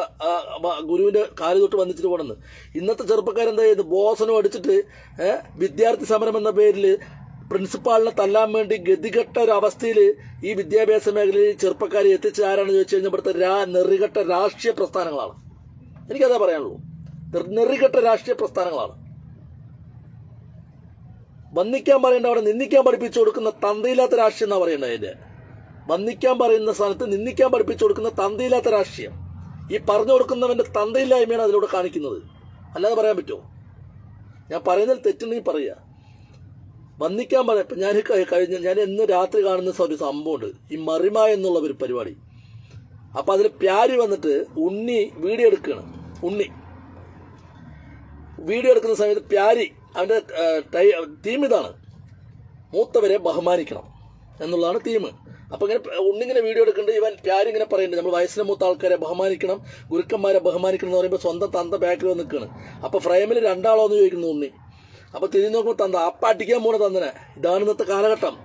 ഗുരുവിന്റെ കാല് തൊട്ട് വന്നിച്ചിട്ട് പോകണമെന്ന്. ഇന്നത്തെ ചെറുപ്പക്കാരെന്താ ചെയ്യുന്നത്? ബോസനും അടിച്ചിട്ട് വിദ്യാർത്ഥി സമരം എന്ന പേരിൽ പ്രിൻസിപ്പാളിനെ തല്ലാൻ വേണ്ടി ഗതികെട്ട ഒരു അവസ്ഥയിൽ ഈ വിദ്യാഭ്യാസ മേഖലയിൽ ചെറുപ്പക്കാരെ എത്തിച്ച് ആരാണെന്ന് ചോദിച്ചു കഴിഞ്ഞാൽ ഇവിടുത്തെ നെറികെട്ട രാഷ്ട്രീയ പ്രസ്ഥാനങ്ങളാണ്. എനിക്കതാ പറയാനുള്ളൂ. നെറികെട്ട രാഷ്ട്രീയ പ്രസ്ഥാനങ്ങളാണ്. വന്ദിക്കാൻ പറയേണ്ട അവിടെ നിന്ദിക്കാൻ പഠിപ്പിച്ചു കൊടുക്കുന്ന തന്തയില്ലാത്ത രാഷ്ട്രീയം എന്നാ പറയേണ്ടത്. അതിന്റെ വന്ദിക്കാൻ പറയുന്ന സ്ഥലത്ത് നിന്ദിക്കാൻ പഠിപ്പിച്ചു കൊടുക്കുന്ന തന്തയില്ലാത്ത രാഷ്ട്രീയം. ഈ പറഞ്ഞു കൊടുക്കുന്നവന്റെ തന്തയില്ലായ്മയാണ് അതിലൂടെ കാണിക്കുന്നത്. അല്ലാതെ പറയാൻ പറ്റുമോ? ഞാൻ പറയുന്നതിൽ തെറ്റുണ്ടെങ്കിൽ പറയുക. വന്ദിക്കാൻ പറയാം. ഇപ്പം ഞാൻ ഇന്ന് രാത്രി കാണുന്ന ഒരു സംഭവമുണ്ട്, ഈ മറിമ എന്നുള്ള ഒരു പരിപാടി. അപ്പം അതിൽ പ്യാരി വന്നിട്ട് ഉണ്ണി വീഡിയോ എടുക്കുകയാണ്. വീഡിയോ എടുക്കുന്ന സമയത്ത് പ്യാരി അവൻ്റെ തീം ഇതാണ്, മൂത്തവരെ ബഹുമാനിക്കണം എന്നുള്ളതാണ് തീം. അപ്പം ഇങ്ങനെ ഉണ്ണിങ്ങനെ വീഡിയോ എടുക്കുന്നുണ്ട്. ഇവൻ പ്യാരി ഇങ്ങനെ പറയുന്നുണ്ട്, നമ്മൾ വയസ്സിന് മൂത്ത ആൾക്കാരെ ബഹുമാനിക്കണം, ഗുരുക്കന്മാരെ ബഹുമാനിക്കണം എന്ന് പറയുമ്പോൾ സ്വന്തം തന്ത ബാക്കിൽ വന്ന് നിൽക്കുകയാണ്. അപ്പം ഫ്രെയിമിൽ രണ്ടാളോ എന്ന് ചോദിക്കുന്നു ഉണ്ണി. അപ്പോൾ തിരിഞ്ഞു നോക്കുമ്പോൾ തന്ത അപ്പം അടിക്കാൻ പോണ തന്തനെ. ഇതാണ് ഇന്നത്തെ കാലഘട്ടം.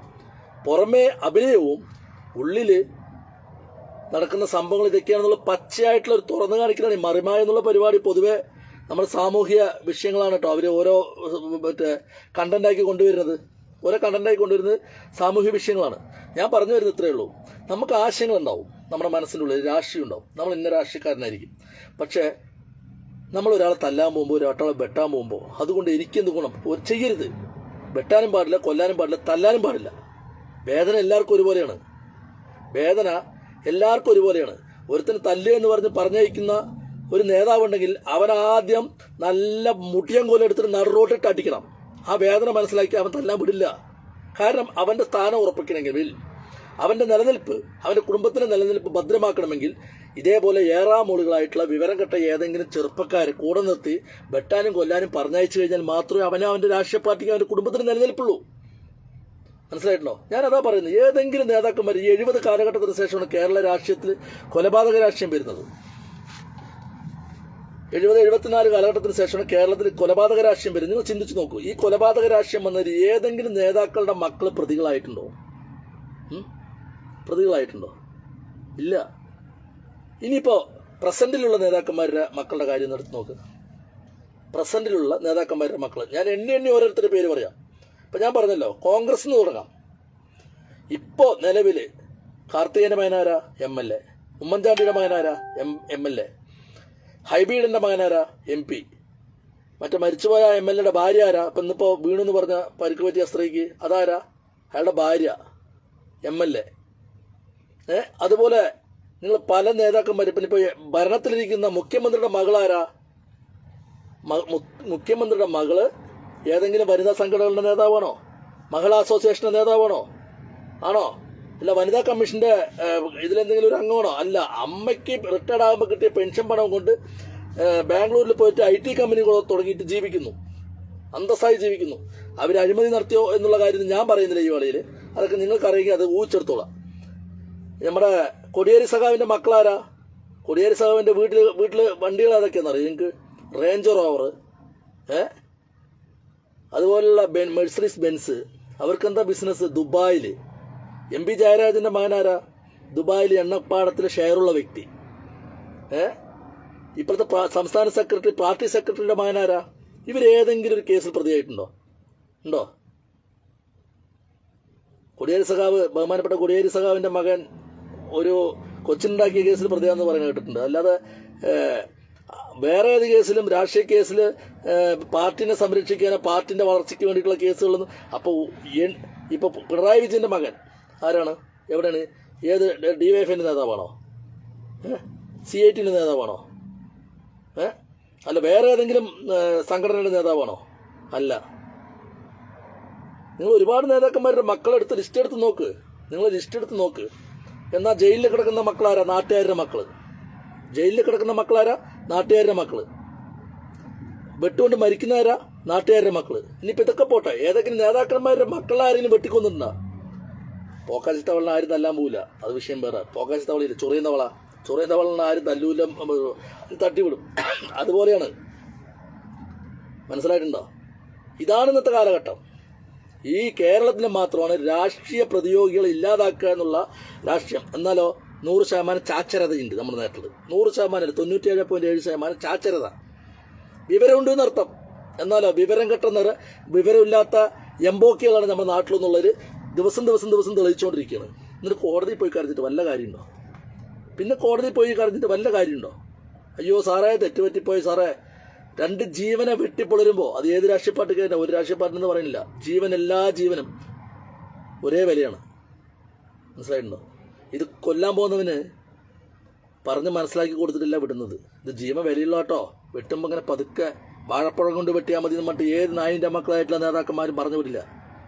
പുറമേ അഭിനയവും ഉള്ളിൽ നടക്കുന്ന സംഭവങ്ങൾ ഇതൊക്കെയാണെന്നുള്ള പച്ചയായിട്ടുള്ള ഒരു തുറന്നു കാണിക്കലാണ് ഈ മറിമ എന്നുള്ള പരിപാടി. പൊതുവെ നമ്മൾ സാമൂഹിക വിഷയങ്ങളാണ് കേട്ടോ അവർ ഓരോ കണ്ടന്റാക്കി കൊണ്ടുവരുന്നത്. സാമൂഹ്യ വിഷയങ്ങളാണ്. ഞാൻ പറഞ്ഞു വരുന്നത് ഇത്രയേ ഉള്ളൂ. നമുക്ക് ആശയങ്ങളുണ്ടാവും, നമ്മുടെ മനസ്സിൻ്റെ ഉള്ളിൽ രാഷ്ട്രീയം ഉണ്ടാവും. നമ്മൾ ഇന്ന രാഷ്ട്രീയക്കാരനായിരിക്കും. പക്ഷേ നമ്മൾ ഒരാളെ തല്ലാൻ പോകുമ്പോൾ, ഒരാളെ വെട്ടാൻ പോകുമ്പോൾ അതുകൊണ്ട് എനിക്കെന്ത് ഗുണം? ചെയ്യരുത്. വെട്ടാനും പാടില്ല, കൊല്ലാനും പാടില്ല, തല്ലാനും പാടില്ല. വേദന എല്ലാവർക്കും ഒരുപോലെയാണ്. ഒരുത്തിന് തല്ല് എന്ന് പറഞ്ഞയക്കുന്ന ഒരു നേതാവുണ്ടെങ്കിൽ അവൻ ആദ്യം നല്ല മുട്ടിയം കോലെടുത്തിട്ട് നടുറോട്ടിട്ട് അടിക്കണം. ആ വേദന മനസ്സിലാക്കി അവൻ തല്ലാൻ വിടില്ല. കാരണം അവന്റെ സ്ഥാനം ഉറപ്പിക്കണമെങ്കിൽ, അവന്റെ നിലനിൽപ്പ്, അവന്റെ കുടുംബത്തിന്റെ നിലനിൽപ്പ് ഭദ്രമാക്കണമെങ്കിൽ ഇതേപോലെ ഏറാമൂളുകളായിട്ടുള്ള വിവരം കെട്ട ഏതെങ്കിലും ചെറുപ്പക്കാരെ കൂടെ നിർത്തി വെട്ടാനും കൊല്ലാനും പറഞ്ഞയച്ചു കഴിഞ്ഞാൽ മാത്രമേ അവന്റെ രാഷ്ട്രീയ പാർട്ടിക്ക് അവന്റെ കുടുംബത്തിന് നിലനിൽപ്പുള്ളൂ. മനസ്സിലായിട്ടുണ്ടോ? ഞാനതാ പറയുന്നത്. ഏതെങ്കിലും നേതാക്കന്മാർ ഈ 70 കാലഘട്ടത്തിന് ശേഷമാണ് കേരള രാഷ്ട്രീയത്തിൽ കൊലപാതക രാഷ്ട്രീയം വരുന്നത്. 70-74 കാലഘട്ടത്തിന് ശേഷമാണ് കേരളത്തിൽ കൊലപാതക രാഷ്ട്രീയം വരുന്നത്. നിങ്ങൾ ചിന്തിച്ചു നോക്കൂ. ഈ കൊലപാതക രാഷ്ട്രീയം വന്നതിൽ ഏതെങ്കിലും നേതാക്കളുടെ മക്കൾ പ്രതികളായിട്ടുണ്ടോ? ഇല്ല. ഇനിയിപ്പോ പ്രസന്റിലുള്ള നേതാക്കന്മാരുടെ മക്കളുടെ കാര്യം എടുത്ത് നോക്ക്. പ്രസന്റിലുള്ള നേതാക്കന്മാരുടെ മക്കൾ ഞാൻ എണ്ണി ഓരോരുത്തരുടെ പേര് പറയാം. ഇപ്പൊ ഞാൻ പറഞ്ഞല്ലോ, കോൺഗ്രസ് നിന്ന് തുടങ്ങാം. ഇപ്പോ നിലവില് കാർത്തികേയന്റെ മകനാര MLA, ഉമ്മൻചാണ്ടിയുടെ മകനാര MLA, ഹൈബീഡിന്റെ മകനാരാ MP, മറ്റേ മരിച്ചുപോയ MLAയുടെ ഭാര്യ ആരാ? ഇപ്പം ഇന്നിപ്പോൾ വീണെന്ന് പറഞ്ഞ പരിക്ക് പറ്റിയ സ്ത്രീക്ക് അതാരാ? അയാളുടെ ഭാര്യ MLA. അതുപോലെ നിങ്ങൾ പല നേതാക്കന്മാർ ഇപ്പം ഇപ്പോൾ ഭരണത്തിലിരിക്കുന്ന മുഖ്യമന്ത്രിയുടെ മകളാരാ? മുഖ്യമന്ത്രിയുടെ മകള് ഏതെങ്കിലും വനിതാ സംഘടനകളുടെ നേതാവാണോ? മഹിളാ അസോസിയേഷന്റെ നേതാവാണോ? ആണോ? അല്ല വനിതാ കമ്മീഷൻ്റെ ഇതിലെന്തെങ്കിലും ഒരു അംഗമാണോ? അല്ല. അമ്മയ്ക്ക് റിട്ടയർഡ് ആകുമ്പോൾ കിട്ടിയ പെൻഷൻ പണം കൊണ്ട് ബാംഗ്ലൂരിൽ പോയിട്ട് IT കമ്പനി തുടങ്ങിയിട്ട് ജീവിക്കുന്നു, അന്തസ്സായി ജീവിക്കുന്നു. അവർ അഴിമതി നടത്തിയോ എന്നുള്ള കാര്യം ഞാൻ പറയുന്നില്ല ഈ വേളയിൽ. അതൊക്കെ നിങ്ങൾക്ക് അറിയുക, അത് ഊഹിച്ചെടുത്തോളാം. നമ്മുടെ കൊടിയേരി സഖാവിൻ്റെ മക്കളാരാ? കൊടിയേരി സഖാവിൻ്റെ വീട്ടിൽ വണ്ടികൾ അതൊക്കെയാണെന്ന് അറിയാം നിങ്ങൾക്ക്. റേഞ്ച് റോവർ, അതുപോലുള്ള മെഴ്സറീസ് ബെൻസ്. അവർക്കെന്താ ബിസിനസ്? ദുബായിൽ. MP ജയരാജൻ്റെ മകനാരാ? ദുബായിൽ എണ്ണപ്പാടത്തിൽ ഷെയറുള്ള വ്യക്തി. ഇപ്പോഴത്തെ സംസ്ഥാന സെക്രട്ടറി, പാർട്ടി സെക്രട്ടറിയുടെ മകനാരാ? ഇവരേതെങ്കിലും ഒരു കേസിൽ പ്രതിയായിട്ടുണ്ടോ? ഉണ്ടോ? കൊടിയേരി സഖാവ്, ബഹുമാനപ്പെട്ട കൊടിയേരി സഖാവിൻ്റെ മകൻ ഒരു കൊച്ചിനുണ്ടാക്കിയ കേസിൽ പ്രതിയാണെന്ന് പറയുന്നത് കേട്ടിട്ടുണ്ട്. അല്ലാതെ വേറെ ഏത് കേസിലും, രാഷ്ട്രീയ കേസിൽ പാർട്ടിനെ സംരക്ഷിക്കാനോ പാർട്ടിൻ്റെ വളർച്ചയ്ക്ക് വേണ്ടിയിട്ടുള്ള കേസുകളൊന്നും. ഇപ്പോൾ പിണറായി വിജയൻ്റെ മകൻ ആരാണ്? എവിടെയാണ്? ഏത് DYFൻ്റെ നേതാവാണോ? CITൻ്റെ നേതാവാണോ? അല്ല വേറെ ഏതെങ്കിലും സംഘടനയുടെ നേതാവാണോ? അല്ല. നിങ്ങൾ ഒരുപാട് നേതാക്കന്മാരുടെ മക്കളെടുത്ത് ലിസ്റ്റ് എടുത്ത് നോക്ക്. നിങ്ങൾ ലിസ്റ്റ് എടുത്ത് നോക്ക്. എന്നാൽ ജയിലിൽ കിടക്കുന്ന മക്കളാരാ? നാട്ടുകാരുടെ മക്കൾ. ജയിലിൽ കിടക്കുന്ന മക്കളാരാ? നാട്ടുകാരുടെ മക്കൾ. വെട്ടുകൊണ്ട് മരിക്കുന്നവരാ? നാട്ടുകാരുടെ മക്കൾ. ഇനിയിപ്പോൾ ഇതൊക്കെ പോട്ടെ, ഏതെങ്കിലും നേതാക്കന്മാരുടെ മക്കളാരെങ്കിലും വെട്ടിക്കൊന്നിട്ടുണ്ടോ? പോക്കാശിത്തവളിനെ ആരും തല്ലാൻ പോവില്ല, അത് വിഷയം വേറെ. പോക്കാശിത്തവളിയില്ല, ചൊറിയുന്നവളിനെ ആരും തല്ലൂല, തട്ടിവിടും. അതുപോലെയാണ്. മനസ്സിലായിട്ടുണ്ടോ? ഇതാണ് ഇന്നത്തെ കാലഘട്ടം. ഈ കേരളത്തിൽ മാത്രമാണ് രാഷ്ട്രീയ പ്രതിയോഗികൾ ഇല്ലാതാക്കുക എന്നുള്ള രാഷ്ട്രീയം. എന്നാലോ 100% ചാച്ചരതയുണ്ട് നമ്മുടെ നാട്ടിൽ. 100%, 97.7% ചാച്ചരത. വിവരമുണ്ട് എന്നർത്ഥം. എന്നാലോ വിവരമില്ലാത്ത എംബോക്കികളാണ് നമ്മുടെ നാട്ടിലെന്നുള്ളൊരു ദിവസം തെളിയിച്ചുകൊണ്ടിരിക്കുകയാണ്. എന്നിട്ട് കോടതിയിൽ പോയി കരഞ്ഞിട്ട് വല്ല കാര്യമുണ്ടോ? പിന്നെ കോടതിയിൽ പോയി കരഞ്ഞിട്ട് വല്ല കാര്യമുണ്ടോ? അയ്യോ സാറേ, തെറ്റുപറ്റിപ്പോയി സാറേ. 2 ജീവനെ വെട്ടിപ്പൊളരുമ്പോൾ അത് ഏത് രാഷ്ട്രീയ പാർട്ടിക്കാരല്ല, ഒരു രാഷ്ട്രീയ പാർട്ടി എന്ന് പറയുന്നില്ല. എല്ലാ ജീവനും ഒരേ വിലയാണ്. മനസ്സിലായിട്ടുണ്ടോ? ഇത് കൊല്ലാൻ പോകുന്നവന് പറഞ്ഞ് മനസ്സിലാക്കി കൊടുത്തിട്ടില്ല വിടുന്നത്. ഇത് ജീവൻ വിലയുള്ള കേട്ടോ. വെട്ടുമ്പോൾ ഇങ്ങനെ പതുക്കെ വാഴപ്പഴം കൊണ്ട് വെട്ടിയാൽ മതി എന്ന് പറഞ്ഞിട്ട് ഏത് നായിൻ്റെ മക്കളായിട്ടുള്ള നേതാക്കന്മാരും പറഞ്ഞു വിടില്ല.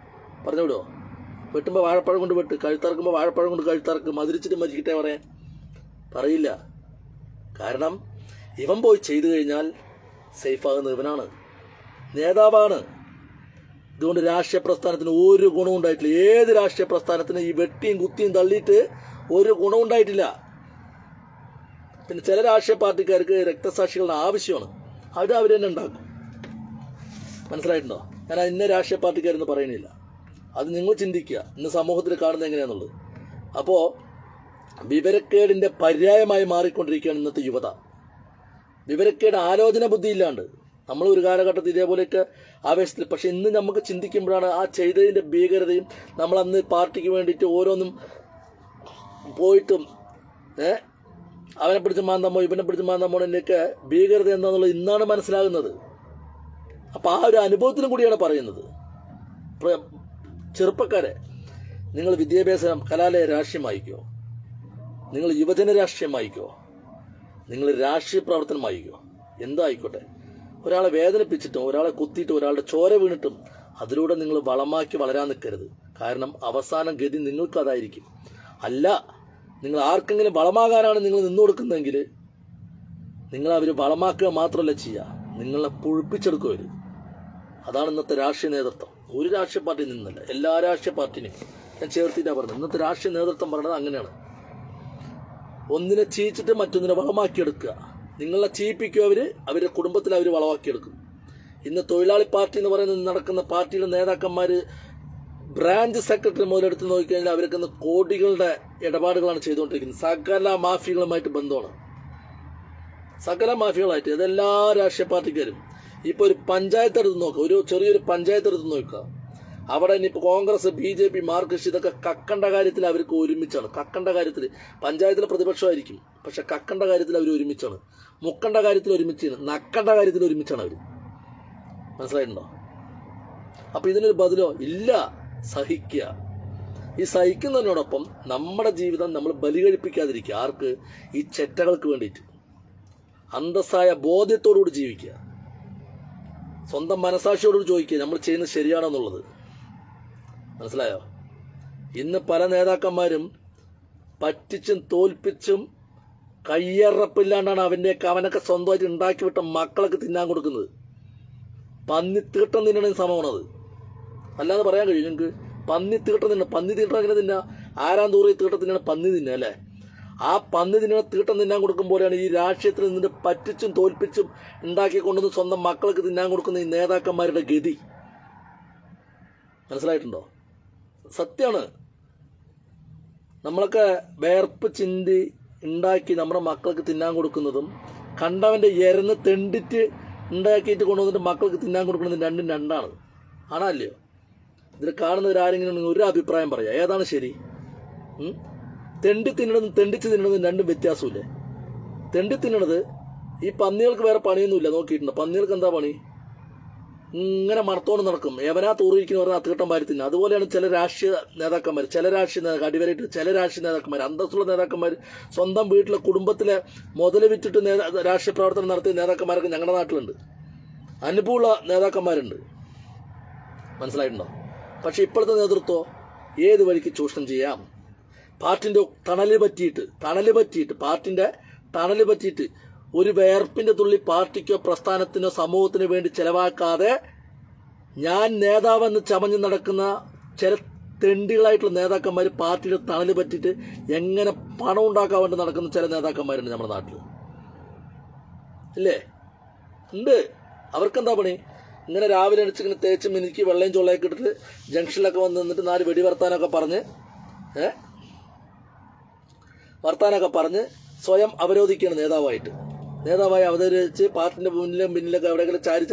പറഞ്ഞു വിടുമോ? വെട്ടുമ്പോൾ വാഴപ്പഴം കൊണ്ട് വെട്ട്, കഴുത്തറക്കുമ്പോൾ വാഴപ്പഴം കൊണ്ട് കഴുത്തറക്ക്, മതിരിച്ചിട്ട് മരിക്കട്ടെ പറയില്ല. കാരണം ഇവൻ പോയി ചെയ്തു കഴിഞ്ഞാൽ സേഫാകുന്ന ഇവനാണ്, നേതാവാണ്. ഇതുകൊണ്ട് രാഷ്ട്രീയ പ്രസ്ഥാനത്തിന് ഒരു ഗുണം ഉണ്ടായിട്ടില്ല. ഏത് രാഷ്ട്രീയ പ്രസ്ഥാനത്തിന് ഈ വെട്ടിയും കുത്തിയും തള്ളിയിട്ട് ഒരു ഗുണം ഉണ്ടായിട്ടില്ല. പിന്നെ ചില രാഷ്ട്രീയ പാർട്ടിക്കാർക്ക് രക്തസാക്ഷികളുടെ ആവശ്യമാണ്, അത് അവർ തന്നെ ഉണ്ടാക്കും. മനസ്സിലായിട്ടുണ്ടോ? ഞാൻ ഇന്ന രാഷ്ട്രീയ പാർട്ടിക്കാരെന്ന് പറയുന്നില്ല. അത് നിങ്ങൾ ചിന്തിക്കുക ഇന്ന് സമൂഹത്തിൽ കാണുന്നത് എങ്ങനെയാണെന്നുള്ളത്. അപ്പോൾ വിവരക്കേടിൻ്റെ പര്യായമായി മാറിക്കൊണ്ടിരിക്കുകയാണ് ഇന്നത്തെ യുവത. വിവരക്കേട്, ആലോചന ബുദ്ധിയില്ലാണ്ട് നമ്മൾ ഒരു കാലഘട്ടത്തിൽ ഇതേപോലെയൊക്കെ ആവേശത്തിൽ. പക്ഷെ ഇന്ന് നമുക്ക് ചിന്തിക്കുമ്പോഴാണ് ആ ചെയ്തതിൻ്റെ ഭീകരതയും. നമ്മളന്ന് പാർട്ടിക്ക് വേണ്ടിയിട്ട് ഓരോന്നും പോയിട്ടും അവനെ പിടിച്ച് മാന്താമോ ഇവനെ പിടിച്ച് മാന്താമോ എന്നൊക്കെ ഭീകരത എന്താണെന്നുള്ളത് ഇന്നാണ് മനസ്സിലാകുന്നത്. അപ്പോൾ ആ ഒരു അനുഭവത്തിനും കൂടിയാണ് പറയുന്നത്. ചെറുപ്പക്കാരെ, നിങ്ങൾ വിദ്യാഭ്യാസം, കലാലയ രാഷ്ട്രീയം വായിക്കോ, നിങ്ങൾ യുവജന രാഷ്ട്രീയം വായിക്കോ, നിങ്ങൾ രാഷ്ട്രീയ പ്രവർത്തനം വായിക്കോ, എന്തായിക്കോട്ടെ. ഒരാളെ വേദനിപ്പിച്ചിട്ടും ഒരാളെ കുത്തിയിട്ടും ഒരാളുടെ ചോര വീണിട്ടും അതിലൂടെ നിങ്ങൾ വളമാക്കി വളരാൻ നിൽക്കരുത്. കാരണം അവസാനം ഗതി നിങ്ങൾക്ക് അതായിരിക്കും. അല്ല, നിങ്ങൾ ആർക്കെങ്കിലും വളമാകാനാണ് നിങ്ങൾ നിന്നു കൊടുക്കുന്നതെങ്കിൽ നിങ്ങൾ അവർ വളമാക്കുക മാത്രമല്ല ചെയ്യുക, നിങ്ങളെ പുഴിപ്പിച്ചെടുക്കുക അവർ. അതാണ് ഇന്നത്തെ രാഷ്ട്രീയ നേതൃത്വം. ഒരു രാഷ്ട്രീയ പാർട്ടിയിൽ നിന്നല്ല, എല്ലാ രാഷ്ട്രീയ പാർട്ടിനെയും ഞാൻ ചേർത്തിട്ടാണ് പറഞ്ഞത്. ഇന്നത്തെ രാഷ്ട്രീയ നേതൃത്വം പറയുന്നത് അങ്ങനെയാണ്. ഒന്നിനെ ചീച്ചിട്ട് മറ്റൊന്നിനെ വളമാക്കിയെടുക്കുക. നിങ്ങളെ ചീപ്പിക്കുക അവരുടെ കുടുംബത്തിൽ അവർ വളമാക്കിയെടുക്കും. ഇന്ന് തൊഴിലാളി പാർട്ടി എന്ന് പറയുന്നത് നടക്കുന്ന പാർട്ടിയുടെ നേതാക്കന്മാർ ബ്രാഞ്ച് സെക്രട്ടറി മുതലെടുത്ത് നോക്കിക്കഴിഞ്ഞാൽ അവർക്ക് ഇന്ന് കോടികളുടെ ഇടപാടുകളാണ് ചെയ്തുകൊണ്ടിരിക്കുന്നത്. സകല മാഫിയകളുമായിട്ട് ബന്ധമാണ്, സകല മാഫിയകളായിട്ട്. അതെല്ലാ രാഷ്ട്രീയ പാർട്ടിക്കാരും. ഇപ്പോൾ ഒരു പഞ്ചായത്ത് എടുത്ത് നോക്കുക, ഒരു ചെറിയൊരു പഞ്ചായത്ത് എടുത്ത് നോക്കുക. അവിടെ ഇനിയിപ്പോൾ കോൺഗ്രസ്, BJP, മാർക്സിസ്റ്റ് ഇതൊക്കെ കക്കണ്ട കാര്യത്തിൽ അവർക്ക് ഒരുമിച്ചാണ്. കക്കണ്ട കാര്യത്തിൽ പഞ്ചായത്തിലെ പ്രതിപക്ഷമായിരിക്കും, പക്ഷെ കക്കണ്ട കാര്യത്തിൽ അവർ ഒരുമിച്ചാണ്. മുക്കണ്ട കാര്യത്തിൽ ഒരുമിച്ചാണ്, നക്കണ്ട കാര്യത്തിൽ ഒരുമിച്ചാണ് അവർ. മനസ്സിലായിട്ടുണ്ടോ? അപ്പോൾ ഇതിനൊരു ബദലോ ഇല്ല. സഹിക്കുക. ഈ സഹിക്കുന്നതിനോടൊപ്പം നമ്മുടെ ജീവിതം നമ്മൾ ബലികഴിപ്പിക്കാതിരിക്കുക. ആർക്ക്? ഈ ചെറ്റകൾക്ക് വേണ്ടിയിട്ട്. അന്തസ്സായ ബോധ്യത്തോടുകൂടി ജീവിക്കുക. സ്വന്തം മനസാക്ഷിയോട് ചോദിക്കുക നമ്മൾ ചെയ്യുന്നത് ശരിയാണോ എന്നുള്ളത്. മനസ്സിലായോ? ഇന്ന് പല നേതാക്കന്മാരും പറ്റിച്ചും തോൽപ്പിച്ചും കയ്യറപ്പില്ലാണ്ടാണ് അവനൊക്കെ സ്വന്തമായിട്ട് ഉണ്ടാക്കി വിട്ട മക്കളൊക്കെ തിന്നാൻ കൊടുക്കുന്നത്. പന്നി തീട്ടം തിന്നണ സമമാണത്, അല്ലാതെ പറയാൻ കഴിയും നിങ്ങൾക്ക്? പന്നി തീട്ടം തിന്നണം. പന്നി തീട്ടം എങ്ങനെ തിന്നാ? ആരാം തൂറി തീട്ടം തിന്നണം പന്നി തിന്നുക അല്ലേ? ആ പന്നി തിന്നണ തീട്ടം തിന്നാൻ കൊടുക്കുമ്പോഴാണ് ഈ രാഷ്ട്രീയത്തിൽ നിന്നിട്ട് പറ്റിച്ചും തോൽപ്പിച്ചും ഉണ്ടാക്കി കൊണ്ടുവന്ന് സ്വന്തം മക്കൾക്ക് തിന്നാൻ കൊടുക്കുന്ന ഈ നേതാക്കന്മാരുടെ ഗതി മനസ്സിലായിട്ടുണ്ടോ? സത്യമാണ്. നമ്മളൊക്കെ വേർപ്പ് ചിന്തി ഉണ്ടാക്കി നമ്മുടെ മക്കൾക്ക് തിന്നാൻ കൊടുക്കുന്നതും കണ്ടവൻ്റെ എരന്ന് തെണ്ടിറ്റ് ഉണ്ടാക്കിയിട്ട് കൊണ്ടുവന്നിട്ട് മക്കൾക്ക് തിന്നാൻ കൊടുക്കുന്നതും രണ്ടും രണ്ടാണ്. ആണല്ലയോ? ഇതിൽ കാണുന്നവരാരെങ്കിലും ഒരു അഭിപ്രായം പറയാം, ഏതാണ് ശരി? തെണ്ടി തിന്നണതും തെണ്ടിച്ച് തിന്നണതും രണ്ടും വ്യത്യാസമില്ലേ? തെണ്ടി തിന്നണത് ഈ പന്നികൾക്ക് വേറെ പണിയൊന്നുമില്ല. നോക്കിയിട്ടുണ്ട്, പന്നികൾക്ക് എന്താ പണി? ഇങ്ങനെ മണത്തോണ്ട് നടക്കും. എവനാ തൂറിയിരിക്കുന്ന പറഞ്ഞാൽ അത്തുകെട്ടം വാരി തിന്നുക. അതുപോലെയാണ് ചില രാഷ്ട്രീയ നേതാക്കന്മാർ, അടിവരായിട്ട് ചില രാഷ്ട്രീയ നേതാക്കന്മാർ, അന്തസ്സുള്ള നേതാക്കന്മാർ, സ്വന്തം വീട്ടിലെ കുടുംബത്തിലെ മുതൽ വിറ്റിട്ട് രാഷ്ട്രീയ പ്രവർത്തനം നടത്തിയ നേതാക്കന്മാരൊക്കെ ഞങ്ങളുടെ നാട്ടിലുണ്ട്. അനുഭവമുള്ള നേതാക്കന്മാരുണ്ട്, മനസ്സിലായിട്ടുണ്ടോ? പക്ഷെ ഇപ്പോഴത്തെ നേതൃത്വം ഏത് വഴിക്ക് ചൂഷണം ചെയ്യാം? പാർട്ടിൻ്റെ തണല് പറ്റിയിട്ട് പാർട്ടിൻ്റെ തണല് പറ്റിയിട്ട് ഒരു വേർപ്പിൻ്റെ തുള്ളി പാർട്ടിക്കോ പ്രസ്ഥാനത്തിനോ സമൂഹത്തിനോ വേണ്ടി ചെലവാക്കാതെ ഞാൻ നേതാവെന്ന് ചമഞ്ഞ് നടക്കുന്ന ചില തെണ്ടികളായിട്ടുള്ള നേതാക്കന്മാർ പാർട്ടിയുടെ തണല് പറ്റിയിട്ട് എങ്ങനെ പണം ഉണ്ടാക്കാൻ വേണ്ടി നടക്കുന്ന ചില നേതാക്കന്മാരുണ്ട് നമ്മുടെ നാട്ടിൽ, ഇല്ലേ? ഉണ്ട്. അവർക്കെന്താ പണി? ഇങ്ങനെ രാവിലെ അടിച്ചിങ്ങനെ തേച്ച് മിനിക്ക് വെള്ളയും ചൊള്ളയൊക്കെ ഇട്ടിട്ട് ജംഗ്ഷനിലൊക്കെ വന്ന് നിന്നിട്ട് 4 വെടി വർത്താനൊക്കെ പറഞ്ഞ് സ്വയം അവരോധിക്കുകയാണ് നേതാവായി അവതരിച്ച് പാർട്ടിൻ്റെ പിന്നിലൊക്കെ എവിടെയെങ്കിലും ചാരി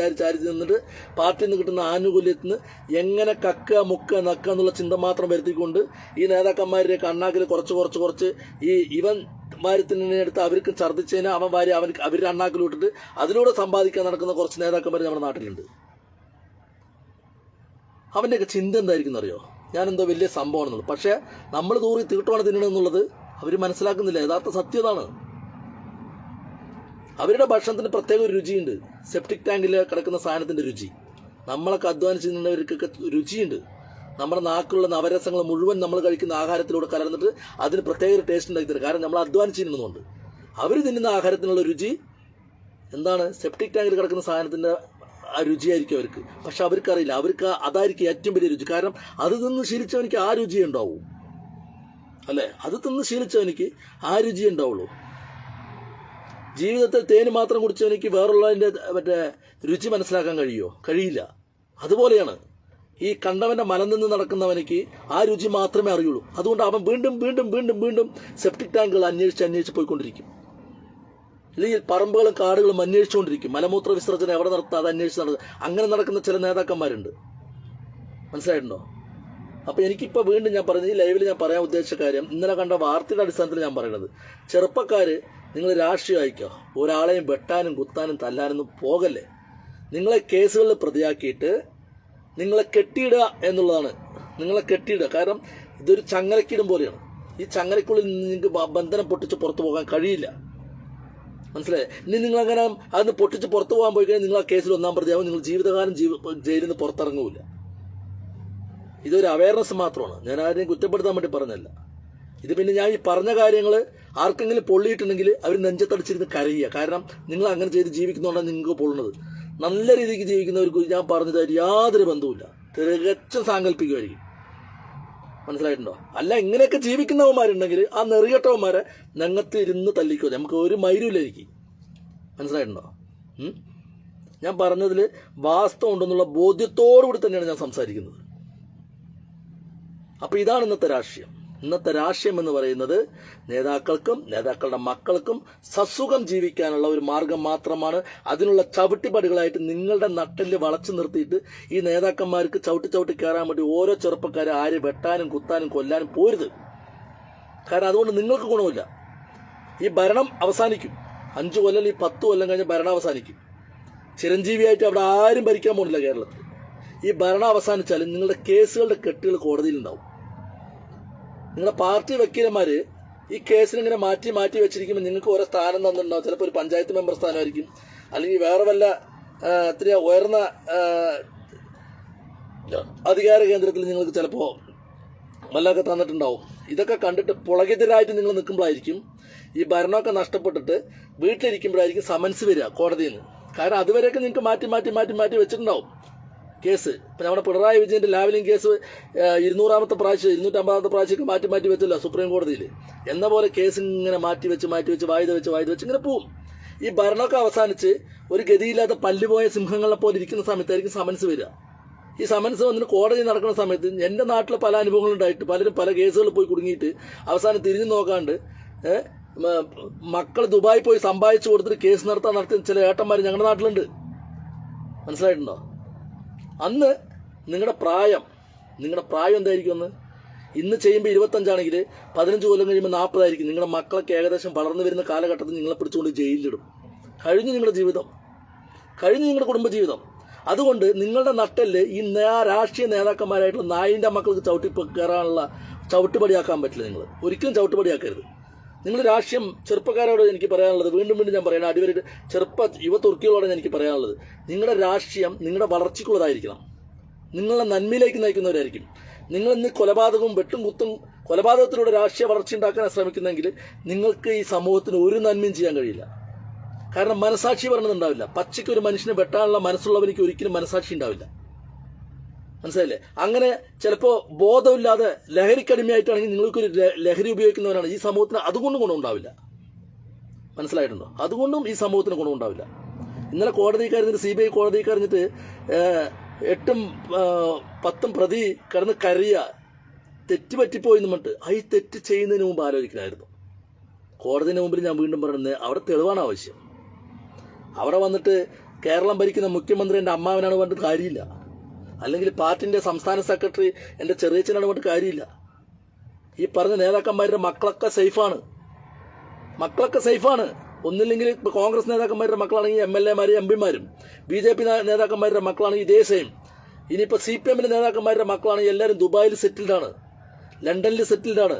നിന്നിട്ട് പാർട്ടിയിൽ നിന്ന് കിട്ടുന്ന ആനുകൂല്യത്തിന് എങ്ങനെ കക്കുക മുക്കുക നക്കുക എന്നുള്ള ചിന്ത മാത്രം വരുത്തിക്കൊണ്ട് ഈ നേതാക്കന്മാരുടെ കണ്ണാക്കിൽ കുറച്ച് ഈ ഇവൻ വാര്യത്തിനെടുത്ത് അവർക്ക് ഛർദ്ദിച്ചതിന് അവൻ വാരി അവരുടെ അണ്ണാക്കിലിട്ടിട്ട് അതിലൂടെ സമ്പാദിക്കാൻ നടക്കുന്ന കുറച്ച് നേതാക്കന്മാർ നമ്മുടെ നാട്ടിലുണ്ട്. അവൻ്റെയൊക്കെ ചിന്ത എന്തായിരിക്കും അറിയോ? ഞാനെന്തോ വലിയ സംഭവമാണെന്നുള്ളത്. പക്ഷേ നമ്മൾ തൂറി തീട്ടമാണ് തിന്നണമെന്നുള്ളത് അവർ മനസ്സിലാക്കുന്നില്ല. യഥാർത്ഥ സത്യതാണ്. അവരുടെ ഭക്ഷണത്തിന് പ്രത്യേക ഒരു രുചിയുണ്ട്. സെപ്റ്റിക് ടാങ്കിൽ കിടക്കുന്ന സാധനത്തിൻ്റെ രുചി നമ്മളൊക്കെ അധ്വാനിച്ച് നിന്നവർക്കൊക്കെ രുചിയുണ്ട്. നമ്മുടെ നാക്കിലുള്ള നവരസങ്ങൾ മുഴുവൻ നമ്മൾ കഴിക്കുന്ന ആഹാരത്തിലൂടെ കലർന്നിട്ട് അതിന് പ്രത്യേക ഒരു ടേസ്റ്റ് ഉണ്ടാക്കി തരും. കാരണം നമ്മൾ അധ്വാനിച്ച് തിന്നുന്നുണ്ട്. അവർ തിന്നുന്ന ആഹാരത്തിനുള്ള രുചി എന്താണ്? സെപ്റ്റിക് ടാങ്കിൽ കിടക്കുന്ന സാധനത്തിൻ്റെ ആ രുചിയായിരിക്കും അവർക്ക്. പക്ഷെ അവർക്കറിയില്ല. അവർക്ക് അതായിരിക്കും ഏറ്റവും വലിയ രുചി. കാരണം അത് തിന്ന് ശീലിച്ചവനിക്ക് ആ രുചി ഉണ്ടാവൂ, അല്ലേ? അത് തിന്ന് ശീലിച്ചവനിക്ക് ആ രുചി ഉണ്ടാവുള്ളൂ. ജീവിതത്തിൽ തേന് മാത്രം കുടിച്ചവനിക്ക് വേറുള്ളതിൻ്റെ രുചി മനസ്സിലാക്കാൻ കഴിയില്ല. അതുപോലെയാണ് ഈ കണ്ടവൻ്റെ മനം നിന്ന് നടക്കുന്നവനിക്ക് ആ രുചി മാത്രമേ അറിയുള്ളൂ. അതുകൊണ്ട് അവൻ വീണ്ടും സെപ്റ്റിക് ടാങ്കുകൾ അന്വേഷിച്ച് പോയിക്കൊണ്ടിരിക്കും. അല്ലെങ്കിൽ പറമ്പുകളും കാടുകളും അന്വേഷിച്ചുകൊണ്ടിരിക്കും. മലമൂത്ര വിസർജനം എവിടെ നടത്താം അത് അന്വേഷിച്ച് നടക്കുക. അങ്ങനെ നടക്കുന്ന ചില നേതാക്കന്മാരുണ്ട്. മനസ്സിലായിട്ടുണ്ടോ? അപ്പോൾ എനിക്കിപ്പോൾ വീണ്ടും ഞാൻ പറഞ്ഞത്, ഈ ലൈവിൽ ഞാൻ പറയാൻ ഉദ്ദേശിച്ച കാര്യം, ഇന്നലെ കണ്ട വാർത്തയുടെ അടിസ്ഥാനത്തിൽ ഞാൻ പറയുന്നത്, ചെറുപ്പക്കാർ നിങ്ങൾ രാഷ്ട്രീയം അയക്കുക. ഒരാളെയും വെട്ടാനും കുത്താനും തല്ലാനൊന്നും പോകല്ലേ. നിങ്ങളെ കേസുകളിൽ പ്രതിയാക്കിയിട്ട് നിങ്ങളെ കെട്ടിയിടുക എന്നുള്ളതാണ്. കാരണം ഇതൊരു ചങ്ങലക്കിടും പോലെയാണ്. ഈ ചങ്ങലക്കുള്ളിൽ നിങ്ങൾക്ക് ബന്ധനം പൊട്ടിച്ച് പുറത്തു പോകാൻ കഴിയില്ല. മനസ്സിലായി? ഇനി നിങ്ങളങ്ങനെ അതിന് പൊട്ടിച്ച് പുറത്തു പോകാൻ പോയി കഴിഞ്ഞാൽ നിങ്ങൾ ആ കേസിൽ 1-ാം പ്രതിയാവും. നിങ്ങൾ ജീവിതകാലം ജയിലിൽ നിന്ന് പുറത്തിറങ്ങൂല. ഇതൊരു അവയർനെസ് മാത്രമാണ്. ഞാൻ ആരെയും കുറ്റപ്പെടുത്താൻ വേണ്ടി പറഞ്ഞല്ല. ഇത് പിന്നെ ഞാൻ ഈ പറഞ്ഞ കാര്യങ്ങൾ ആർക്കെങ്കിലും പൊള്ളിയിട്ടുണ്ടെങ്കിൽ അവർ നെഞ്ചത്തടിച്ചിരുന്ന് കരയുക. കാരണം നിങ്ങൾ അങ്ങനെ ചെയ്ത് ജീവിക്കുന്നതുകൊണ്ടാണ് നിങ്ങൾക്ക് പൊള്ളുന്നത്. നല്ല രീതിക്ക് ജീവിക്കുന്നവർക്ക് ഞാൻ പറഞ്ഞത് യാതൊരു ബന്ധവുമില്ല. തികച്ചും സാങ്കല്പികമായിരിക്കും. മനസ്സിലായിട്ടുണ്ടോ? അല്ല, ഇങ്ങനെയൊക്കെ ജീവിക്കുന്നവന്മാരുണ്ടെങ്കിൽ ആ നെറികെട്ടവന്മാരെ ഞങ്ങൾക്ക് ഇരുന്ന് തല്ലിക്കോ. നമുക്ക് ഒരു മൈരുമില്ലായിരിക്കും. മനസ്സിലായിട്ടുണ്ടോ? ഞാൻ പറഞ്ഞതിൽ വാസ്തവം ഉണ്ടെന്നുള്ള ബോധ്യത്തോടുകൂടി തന്നെയാണ് ഞാൻ സംസാരിക്കുന്നത്. അപ്പോൾ ഇതാണ് ഇന്നത്തെ രാഷ്ട്രീയം. ഇന്നത്തെ രാഷ്ട്രീയം എന്ന് പറയുന്നത് നേതാക്കൾക്കും നേതാക്കളുടെ മക്കൾക്കും സസുഖം ജീവിക്കാനുള്ള ഒരു മാർഗം മാത്രമാണ്. അതിനുള്ള ചവിട്ടിപ്പടികളായിട്ട് നിങ്ങളുടെ നട്ടിൽ വളച്ചു നിർത്തിയിട്ട് ഈ നേതാക്കന്മാർക്ക് ചവിട്ടി കയറാൻ വേണ്ടി ഓരോ ചെറുപ്പക്കാരെ ആര് വെട്ടാനും കുത്താനും കൊല്ലാനും പോരുത്. കാരണം അതുകൊണ്ട് നിങ്ങൾക്ക് ഗുണമില്ല. ഈ ഭരണം അവസാനിക്കും. 5 കൊല്ലം 10 കൊല്ലം കഴിഞ്ഞ് ഭരണം അവസാനിക്കും. ചിരഞ്ജീവിയായിട്ട് അവിടെ ആരും ഭരിക്കാൻ പോകുന്നില്ല കേരളത്തിൽ. ഈ ഭരണം അവസാനിച്ചാലും നിങ്ങളുടെ കേസുകളുടെ കെട്ടുകൾ കോടതിയിലുണ്ടാവും. നിങ്ങളുടെ പാർട്ടി വക്കീലന്മാർ ഈ കേസിലിങ്ങനെ മാറ്റി വെച്ചിരിക്കുമ്പോൾ നിങ്ങൾക്ക് ഓരോ സ്ഥാനം തന്നിട്ടുണ്ടാവും. ചിലപ്പോൾ ഒരു പഞ്ചായത്ത് മെമ്പർ സ്ഥാനമായിരിക്കും, അല്ലെങ്കിൽ വേറെ വല്ല ഇത്തിരി ഉയർന്ന അധികാര കേന്ദ്രത്തിൽ നിങ്ങൾക്ക് ചിലപ്പോൾ വല്ലതൊക്കെ തന്നിട്ടുണ്ടാവും. ഇതൊക്കെ കണ്ടിട്ട് പുളകിതരായിട്ട് നിങ്ങൾ നിൽക്കുമ്പോഴായിരിക്കും ഈ ഭരണമൊക്കെ നഷ്ടപ്പെട്ടിട്ട് വീട്ടിലിരിക്കുമ്പോഴായിരിക്കും സമൻസ് വരിക കോടതിയിൽ നിന്ന്. കാരണം അതുവരെയൊക്കെ നിങ്ങൾക്ക് മാറ്റി വെച്ചിട്ടുണ്ടാവും കേസ്. ഇപ്പം നമ്മുടെ പിണറായി വിജയൻ്റെ ലാവലിംഗ് കേസ് 200-ാമത്തെ പ്രാവശ്യം 250-ാമത്തെ പ്രാവശ്യമൊക്കെ മാറ്റി വെച്ചല്ലോ സുപ്രീം കോടതിയിൽ. എന്ന പോലെ കേസ് ഇങ്ങനെ മാറ്റി വെച്ച് വായ്ത വെച്ച് ഇങ്ങനെ പോവും. ഈ ഭരണമൊക്കെ അവസാനിച്ച് ഒരു ഗതിയില്ലാത്ത പല്ലുപോയ സിംഹങ്ങളെ പോലെ ഇരിക്കുന്ന സമയത്തായിരിക്കും സമൻസ് വരിക. ഈ സമൻസ് വന്നിട്ട് കോടതി നടക്കുന്ന സമയത്ത് എൻ്റെ നാട്ടിൽ പല അനുഭവങ്ങളുണ്ടായിട്ട് പലരും പല കേസുകളിൽ പോയി കുടുങ്ങിയിട്ട് അവസാനം തിരിഞ്ഞു നോക്കാണ്ട് മക്കൾ ദുബായി പോയി സമ്പാദിച്ചു കൊടുത്തിട്ട് കേസ് നടത്തിയ ചില ഏട്ടന്മാർ ഞങ്ങളുടെ നാട്ടിലുണ്ട്. മനസ്സിലായിട്ടുണ്ടോ? അന്ന് നിങ്ങളുടെ പ്രായം എന്തായിരിക്കും? ഇന്ന് ചെയ്യുമ്പോൾ 25 15 കൊല്ലം കഴിയുമ്പോൾ 40 ആയിരിക്കും. നിങ്ങളുടെ മക്കളൊക്കെ ഏകദേശം വളർന്നു വരുന്ന കാലഘട്ടത്തിൽ നിങ്ങളെ പിടിച്ചുകൊണ്ട് ജയിലിലിടും. കഴിഞ്ഞു നിങ്ങളുടെ ജീവിതം, കഴിഞ്ഞു നിങ്ങളുടെ കുടുംബജീവിതം. അതുകൊണ്ട് നിങ്ങളുടെ നട്ടല് ഈ രാഷ്ട്രീയ നേതാക്കന്മാരായിട്ടുള്ള നായിൻ്റെ മക്കൾക്ക് കയറാനുള്ള ചവിട്ടുപടിയാക്കാൻ പറ്റില്ല. നിങ്ങൾ ഒരിക്കലും ചവിട്ടുപടിയാക്കരുത്. നിങ്ങൾ രാഷ്ട്രീയം ചെറുപ്പക്കാരോട് എനിക്ക് പറയാനുള്ളത്, വീണ്ടും ഞാൻ പറയണം, അടിവരായിട്ട് യുവതുർക്കികളോട് എനിക്ക് പറയാനുള്ളത്, നിങ്ങളുടെ രാഷ്ട്രീയം നിങ്ങളുടെ വളർച്ചയ്ക്കുള്ളതായിരിക്കണം. നിങ്ങളെ നന്മയിലേക്ക് നയിക്കുന്നവരായിരിക്കും. നിങ്ങൾ ഇന്ന് കൊലപാതകവും വെട്ടും കുത്തും കൊലപാതകത്തിലൂടെ രാഷ്ട്രീയ വളർച്ച ഉണ്ടാക്കാൻ ശ്രമിക്കുന്നെങ്കിൽ നിങ്ങൾക്ക് ഈ സമൂഹത്തിന് ഒരു നന്മയും ചെയ്യാൻ കഴിയില്ല. കാരണം മനസാക്ഷി പറഞ്ഞതുണ്ടാവില്ല. പച്ചയ്ക്ക് ഒരു മനുഷ്യനെ വെട്ടാനുള്ള മനസ്സുള്ളവർക്ക് ഒരിക്കലും മനസാക്ഷി ഉണ്ടാവില്ല. മനസ്സിലായില്ലേ? അങ്ങനെ ചിലപ്പോൾ ബോധമില്ലാതെ ലഹരിക്കടിമയായിട്ടാണെങ്കിൽ നിങ്ങൾക്കൊരു ലഹരി ഉപയോഗിക്കുന്നവരാണ് ഈ സമൂഹത്തിന് അതുകൊണ്ടും ഗുണമുണ്ടാവില്ല. മനസ്സിലായിട്ടുണ്ടോ? അതുകൊണ്ടും ഈ സമൂഹത്തിന് ഗുണമുണ്ടാവില്ല. ഇന്നലെ കോടതിക്കാരിഞ്ഞിട്ട് CBI കോടതിക്കാരിഞ്ഞിട്ട് 8ഉം 10ഉം പ്രതി കിടന്ന് കരയുക, തെറ്റ് പറ്റിപ്പോയി എന്ന് പറഞ്ഞിട്ട് ഈ തെറ്റ് ചെയ്യുന്നതിന് മുമ്പ് ആലോചിക്കണമായിരുന്നു. കോടതിന് മുമ്പിൽ ഞാൻ വീണ്ടും പറയുന്നത്, അവിടെ തെളിവാണ് ആവശ്യം. അവിടെ വന്നിട്ട് കേരളം ഭരിക്കുന്ന മുഖ്യമന്ത്രി എൻ്റെ അമ്മാവനാണ് പറഞ്ഞിട്ട് കാര്യമില്ല. അല്ലെങ്കിൽ പാർട്ടിൻ്റെ സംസ്ഥാന സെക്രട്ടറി എൻ്റെ ചെറിയച്ഛനാണ് പറഞ്ഞിട്ട് കാര്യമില്ല. ഈ പറഞ്ഞ നേതാക്കന്മാരുടെ മക്കളൊക്കെ സേഫാണ്. ഒന്നില്ലെങ്കിൽ ഇപ്പോൾ കോൺഗ്രസ് നേതാക്കന്മാരുടെ മക്കളാണെങ്കിൽ MLA-മാരും MP-മാരും, BJP നേതാക്കന്മാരുടെ മക്കളാണെങ്കിൽ ഇതേ സെയിം. ഇനിയിപ്പോൾ CPM-ൻ്റെ നേതാക്കന്മാരുടെ മക്കളാണെങ്കിൽ എല്ലാവരും ദുബായിൽ സെറ്റിൽഡാണ്, ലണ്ടനിൽ സെറ്റിൽഡാണ്,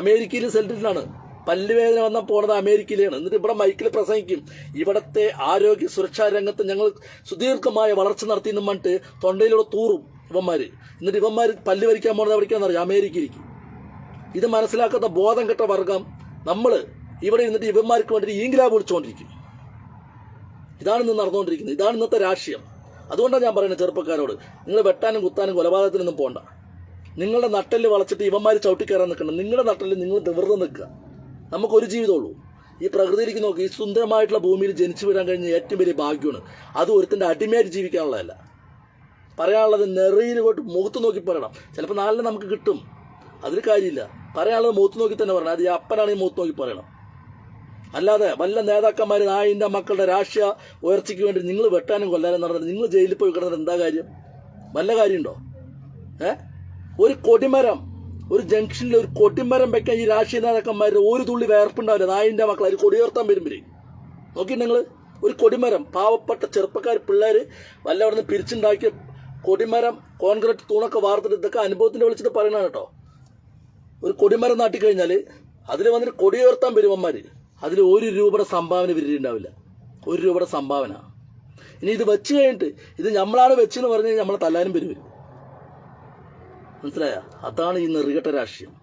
അമേരിക്കയിൽ സെറ്റിൽഡാണ്. പല്ലുവേദന വന്നാൽ പോണത് അമേരിക്കയിലാണ്. എന്നിട്ട് ഇവിടെ മൈക്കിൽ പ്രസംഗിക്കും, ഇവിടുത്തെ ആരോഗ്യ സുരക്ഷാ രംഗത്ത് ഞങ്ങൾ സുദീർഘമായ വളർച്ച നടത്തി എന്നും പറഞ്ഞിട്ട് തൊണ്ടയിലൂടെ തൂറും ഇവന്മാർ. എന്നിട്ട് ഇവന്മാർ പല്ല് വരിക്കാൻ പോണത് എവിടേക്കാണെന്നറിയാം? അമേരിക്കയിലേക്ക്. ഇത് മനസ്സിലാക്കാത്ത ബോധം കെട്ട വർഗം നമ്മൾ ഇവിടെ ഇരുന്നിട്ട് ഇവന്മാർക്ക് വേണ്ടിയിട്ട് ഈങ്കിലാബ് വിളിച്ചുകൊണ്ടിരിക്കും. ഇതാണ് ഇന്ന് നടന്നുകൊണ്ടിരിക്കുന്നത്. ഇതാണ് ഇന്നത്തെ രാഷ്ട്രീയം. അതുകൊണ്ടാണ് ഞാൻ പറയുന്നത് ചെറുപ്പക്കാരോട്, നിങ്ങൾ വെട്ടാനും കുത്താനും കൊലപാതകത്തിനൊന്നും പോകണ്ട. നിങ്ങളുടെ നട്ടല് വളച്ചിട്ട് ഇവന്മാർ ചവിട്ടിക്കയറാൻ നിൽക്കണം. നിങ്ങളുടെ നട്ടല് നിങ്ങൾ വെറുതെ നിൽക്കുക. നമുക്കൊരു ജീവിതമുള്ളൂ. ഈ പ്രകൃതിയിലേക്ക് നോക്കി, ഈ സുന്ദരമായിട്ടുള്ള ഭൂമിയിൽ ജനിച്ചു വരാൻ കഴിഞ്ഞ ഏറ്റവും വലിയ ഭാഗ്യമാണ്. അത് ഒരുത്തിൻ്റെ അടിമയായിട്ട് ജീവിക്കാനുള്ളതല്ല. പറയാനുള്ളത് നെറിയിൽ കൊണ്ട് മുഖത്ത് നോക്കി പറയണം. ചിലപ്പോൾ നാളിനെ നമുക്ക് കിട്ടും, അതിൽ കാര്യമില്ല. പറയാനുള്ളത് മുഖത്ത് നോക്കി തന്നെ പറയണം. അത് ഈ അപ്പനാണെങ്കിൽ മുഖത്ത് നോക്കി പറയണം. അല്ലാതെ വല്ല നേതാക്കന്മാർ നായിൻ്റെ മക്കളുടെ രാഷ്ട്രീയ ഉയർച്ചയ്ക്ക് വേണ്ടി നിങ്ങൾ വെട്ടാനും കൊല്ലാനും നടന്നിട്ട് നിങ്ങൾ ജയിലിൽ പോയി കിടന്നിട്ട് എന്താ കാര്യം? വല്ല കാര്യമുണ്ടോ? ഒരു കൊടിമരം, ഒരു ജംഗ്ഷനിൽ ഒരു കൊടിമരം വെക്കാൻ ഈ രാഷ്ട്രീയ നേതാക്കന്മാരുടെ ഒരു തുള്ളി വേർപ്പുണ്ടാവില്ല. നായിൻ്റെ മക്കൾ അതിൽ കൊടിയുയർത്താൻ വരുമ്പോഴേ നോക്കിയിട്ട് നിങ്ങൾ ഒരു കൊടിമരം, പാവപ്പെട്ട ചെറുപ്പക്കാർ പിള്ളേർ വല്ല അവിടെ നിന്ന് പിരിച്ചുണ്ടാക്കിയ കൊടിമരം, കോൺക്രീറ്റ് തൂണൊക്കെ വാർത്തിട്ട് ഇതൊക്കെ അനുഭവത്തിൻ്റെ വിളിച്ചിട്ട് പറയണതാണ് കേട്ടോ. ഒരു കൊടിമരം നാട്ടിക്കഴിഞ്ഞാൽ അതിൽ വന്നിട്ട് കൊടിയുയർത്താൻ വരുവന്മാർ, അതിൽ 1 രൂപയുടെ സംഭാവന വിരിണ്ടാവില്ല. 1 രൂപയുടെ സംഭാവന. ഇനി ഇത് വെച്ച് കഴിഞ്ഞിട്ട് ഇത് നമ്മളാണ് വെച്ചെന്ന് പറഞ്ഞു കഴിഞ്ഞാൽ നമ്മളെ തല്ലാനും വരും. മനസ്സിലായ? അതാണ് ഈ നെറികെട്ട രാഷ്ട്രീയം.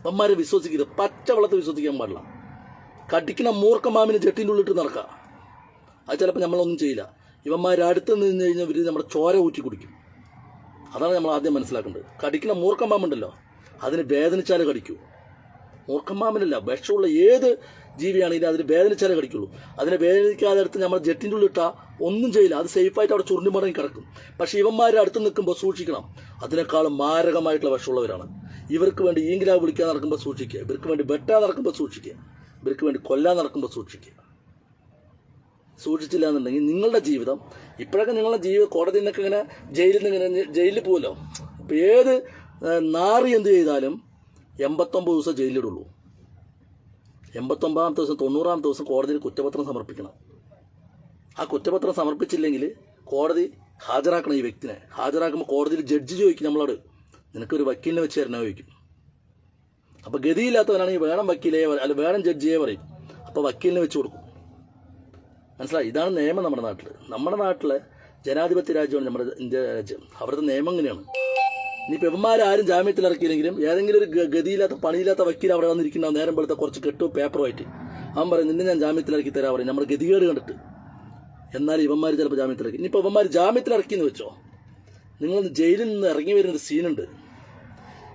അമ്മമാരെ വിശ്വസിക്കരുത്. പച്ചവെള്ളത്തിൽ വിശ്വസിക്കാൻ പാടില്ല. കടിക്കുന്ന മൂർഖമാമിന് ജെട്ടിൻ്റെ ഉള്ളിട്ട് നടക്കുക. അത് ചിലപ്പോൾ നമ്മളൊന്നും ചെയ്യില്ല. ഇവന്മാർ അടുത്ത് നിന്ന് കഴിഞ്ഞാൽ ഇവർ നമ്മുടെ ചോര ഊറ്റി കുടിക്കും. അതാണ് നമ്മൾ ആദ്യം മനസ്സിലാക്കേണ്ടത്. കടിക്കുന്ന മൂർഖമാമുണ്ടല്ലോ, അതിന് വേദനിച്ചാലേ കടിക്കൂ. മൂർഖമാമിനല്ല, വിഷമുള്ള ഏത് ജീവിയാണെങ്കിലും അതിന് വേദനിച്ചാലേ കടിക്കുള്ളൂ. അതിനെ വേദനിക്കാതെ അടുത്ത് നമ്മൾ ജെട്ടിൻ്റെ ഉള്ളിട്ടാൽ ഒന്നും ചെയ്യില്ല. അത് സേഫായിട്ട് അവിടെ ചുരുണ്ടി മടങ്ങി കിടക്കും. പക്ഷേ ഇവന്മാരെ അടുത്ത് നിൽക്കുമ്പോൾ സൂക്ഷിക്കണം. അതിനേക്കാളും മാരകമായിട്ടുള്ള വിഷമുള്ളവരാണ്. ഇവർക്ക് വേണ്ടി ഈങ്കിലാവ് വിളിക്കാൻ നടക്കുമ്പോൾ സൂക്ഷിക്കുക. ഇവർക്ക് വേണ്ടി വെട്ടാൻ നടക്കുമ്പോൾ സൂക്ഷിക്കുക. ഇവർക്ക് വേണ്ടി കൊല്ലാൻ നടക്കുമ്പോൾ സൂക്ഷിക്കുക. സൂക്ഷിച്ചില്ല എന്നുണ്ടെങ്കിൽ നിങ്ങളുടെ ജീവിതം ഇപ്പോഴൊക്കെ നിങ്ങളുടെ ജീവിതം കോടതിയിൽ നിന്നൊക്കെ ഇങ്ങനെ ജയിലിൽ പോകുമല്ലോ. ഇപ്പോൾ ഏത് നാറി എന്ത് ചെയ്താലും 89 ദിവസം ജയിലിലിടുള്ളൂ. 89ാമത്തെ ദിവസം 90ാമത്തെ ദിവസം കോടതിയിൽ കുറ്റപത്രം സമർപ്പിക്കണം. ആ കുറ്റപത്രം സമർപ്പിച്ചില്ലെങ്കിൽ കോടതി ഹാജരാക്കണം. ഈ വ്യക്തിനെ ഹാജരാക്കുമ്പോൾ കോടതിയിൽ ജഡ്ജി ചോദിക്കും നമ്മളോട്, നിനക്കൊരു വക്കീലിനെ വെച്ച് തരണോ ചോദിക്കും. അപ്പോൾ ഗതിയില്ലാത്തവനാണെങ്കിൽ വേണം വക്കീലേ അല്ല വേണം ജഡ്ജിയെ പറയും. അപ്പോൾ വക്കീലിനെ വെച്ച് കൊടുക്കും. മനസ്സിലായി? ഇതാണ് നിയമം നമ്മുടെ നാട്ടിൽ. നമ്മുടെ നാട്ടിലെ ജനാധിപത്യ രാജ്യമാണ് നമ്മുടെ ഇന്ത്യ രാജ്യം. അവിടുത്തെ നിയമം ഇങ്ങനെയാണ്. ഇനിയിപ്പോൾ ഇവന്മാരും ജാമ്യത്തിൽ ഇറക്കിയില്ലെങ്കിലും ഏതെങ്കിലും ഒരു ഗതിയില്ലാത്ത പണിയില്ലാത്ത വക്കീൽ അവിടെ വന്നിരിക്കുന്ന നേരം പോലത്തെ കുറച്ച് കെട്ടോ പേപ്പറുമായിട്ട് അവൻ പറയും നിന്നെ ഞാൻ ജാമ്യത്തിൽ ഇറക്കി തരാൻ പറയും നമ്മൾ ഗതികേട് കണ്ടിട്ട്. എന്നാലും ഇവന്മാർ ചിലപ്പോൾ ജാമ്യത്തിൽ ഇറക്കി. ഇനിയിപ്പോൾ ഇവന്മാർ ജാമ്യത്തിൽ ഇറക്കിയെന്ന് വെച്ചോ, നിങ്ങൾ ജയിലിൽ നിന്ന് ഇറങ്ങി വരുന്നൊരു സീനുണ്ട്.